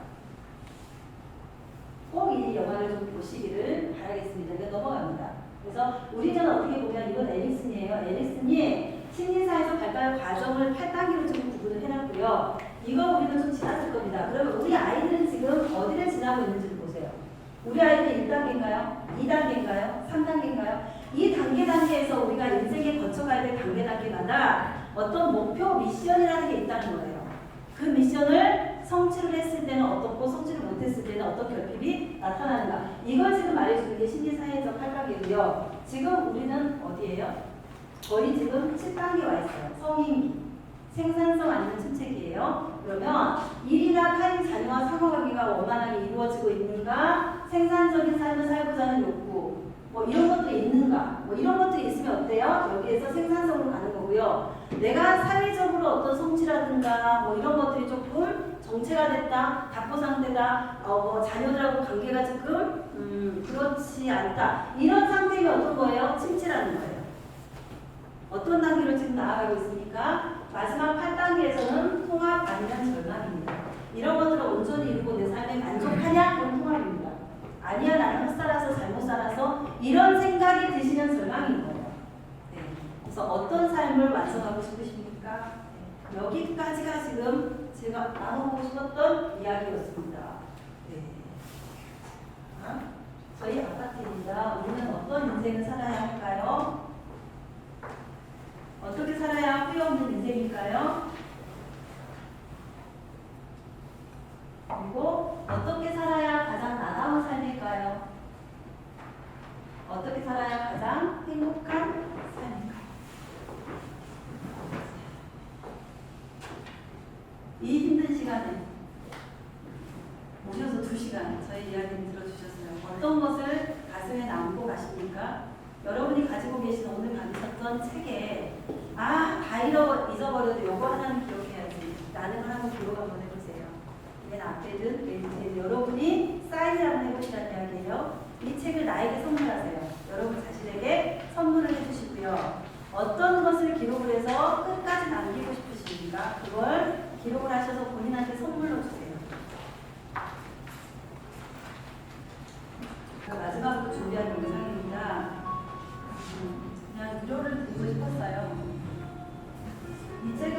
꼭 이 영화를 좀 보시기를 바라겠습니다. 이거 넘어갑니다. 그래서 우리는 어떻게 보면 이건 에릭슨이에요. 에릭슨이 심리사에서 발달 과정을 8단계로 좀 구분을 해놨고요. 이거 우리는 좀 지났을 겁니다. 그러면 우리 아이들은 지금 어디를 지나고 있는지를 보세요. 우리 아이들은 1단계인가요? 2단계인가요? 3단계인가요? 이 단계에서 우리가 인생에 거쳐가야 될 단계마다 어떤 목표, 미션이라는 게 있다는 거예요. 그 미션을 성취를 했을 때는 어떻고 성취를 못했을 때는 어떤 결핍이 나타나는가. 이걸 지금 말해주는 게 심리사회적 활각이고요. 지금 우리는 어디예요? 거의 지금 7단계 와 있어요. 성인기. 생산성 아니면 침체기예요. 그러면 일이나 타인, 자녀와 상호관계가 원만하게 이루어지고 있는가? 생산적인 삶을 살고자 하는 욕구, 뭐 이런 것들이 있는가? 뭐 이런 것들이 있으면 어때요? 여기에서 생산성으로 가는 거고요. 내가 사회적으로 어떤 성취라든가 뭐 이런 것들이 조금 정체가 됐다, 답보 상태다, 뭐 자녀들하고 관계가 조금 그렇지 않다. 이런 상태가 어떤 거예요? 침체라는 거예요. 어떤 단계로 지금 나아가고 있습니까? 마지막 8단계에서는 통합 아니면 절망입니다. 이런 것들을 온전히 이루고 내 삶에 만족하냐? 그건 통합입니다. 아니야, 나는 헛살아서 잘못 살아서 이런 생각이 드시면 절망인 거예요. 네. 그래서 어떤 삶을 완성하고 싶으십니까? 네. 여기까지가 지금 제가 나눠보고 싶었던 이야기였습니다. 네. 자, 저희 아파트입니다. 우리는 어떤 인생을 살아야 할까요? 어떻게 살아야 후회 없는 인생일까요? 그리고 어떻게 살아야 가장 나다운 삶일까요? 어떻게 살아야 가장 행복한 삶일까요? 이 힘든 시간에 오셔서 2시간 저희 이야기를 들어주셨어요. 어떤 것을 가슴에 남고 가십니까? 여러분이 가지고 계신 오늘 받으셨던 책에 다 잊어버려도 요거 하나는 기억해야지 라는 걸 한번 기록 한번 해보세요. 맨 앞에든 맨 뒤에 여러분이 사인을 한번 해보시라는 이야기예요. 이 책을 나에게 선물하세요. 여러분 자신에게 선물을 해주시고요. 어떤 것을 기록을 해서 끝까지 남기고 싶으십니까? 그걸 기록을 하셔서 본인한테 선물로 주세요. 마지막으로 준비한 영상입니다. 그냥 위로를 드리고 싶었어요. 이 책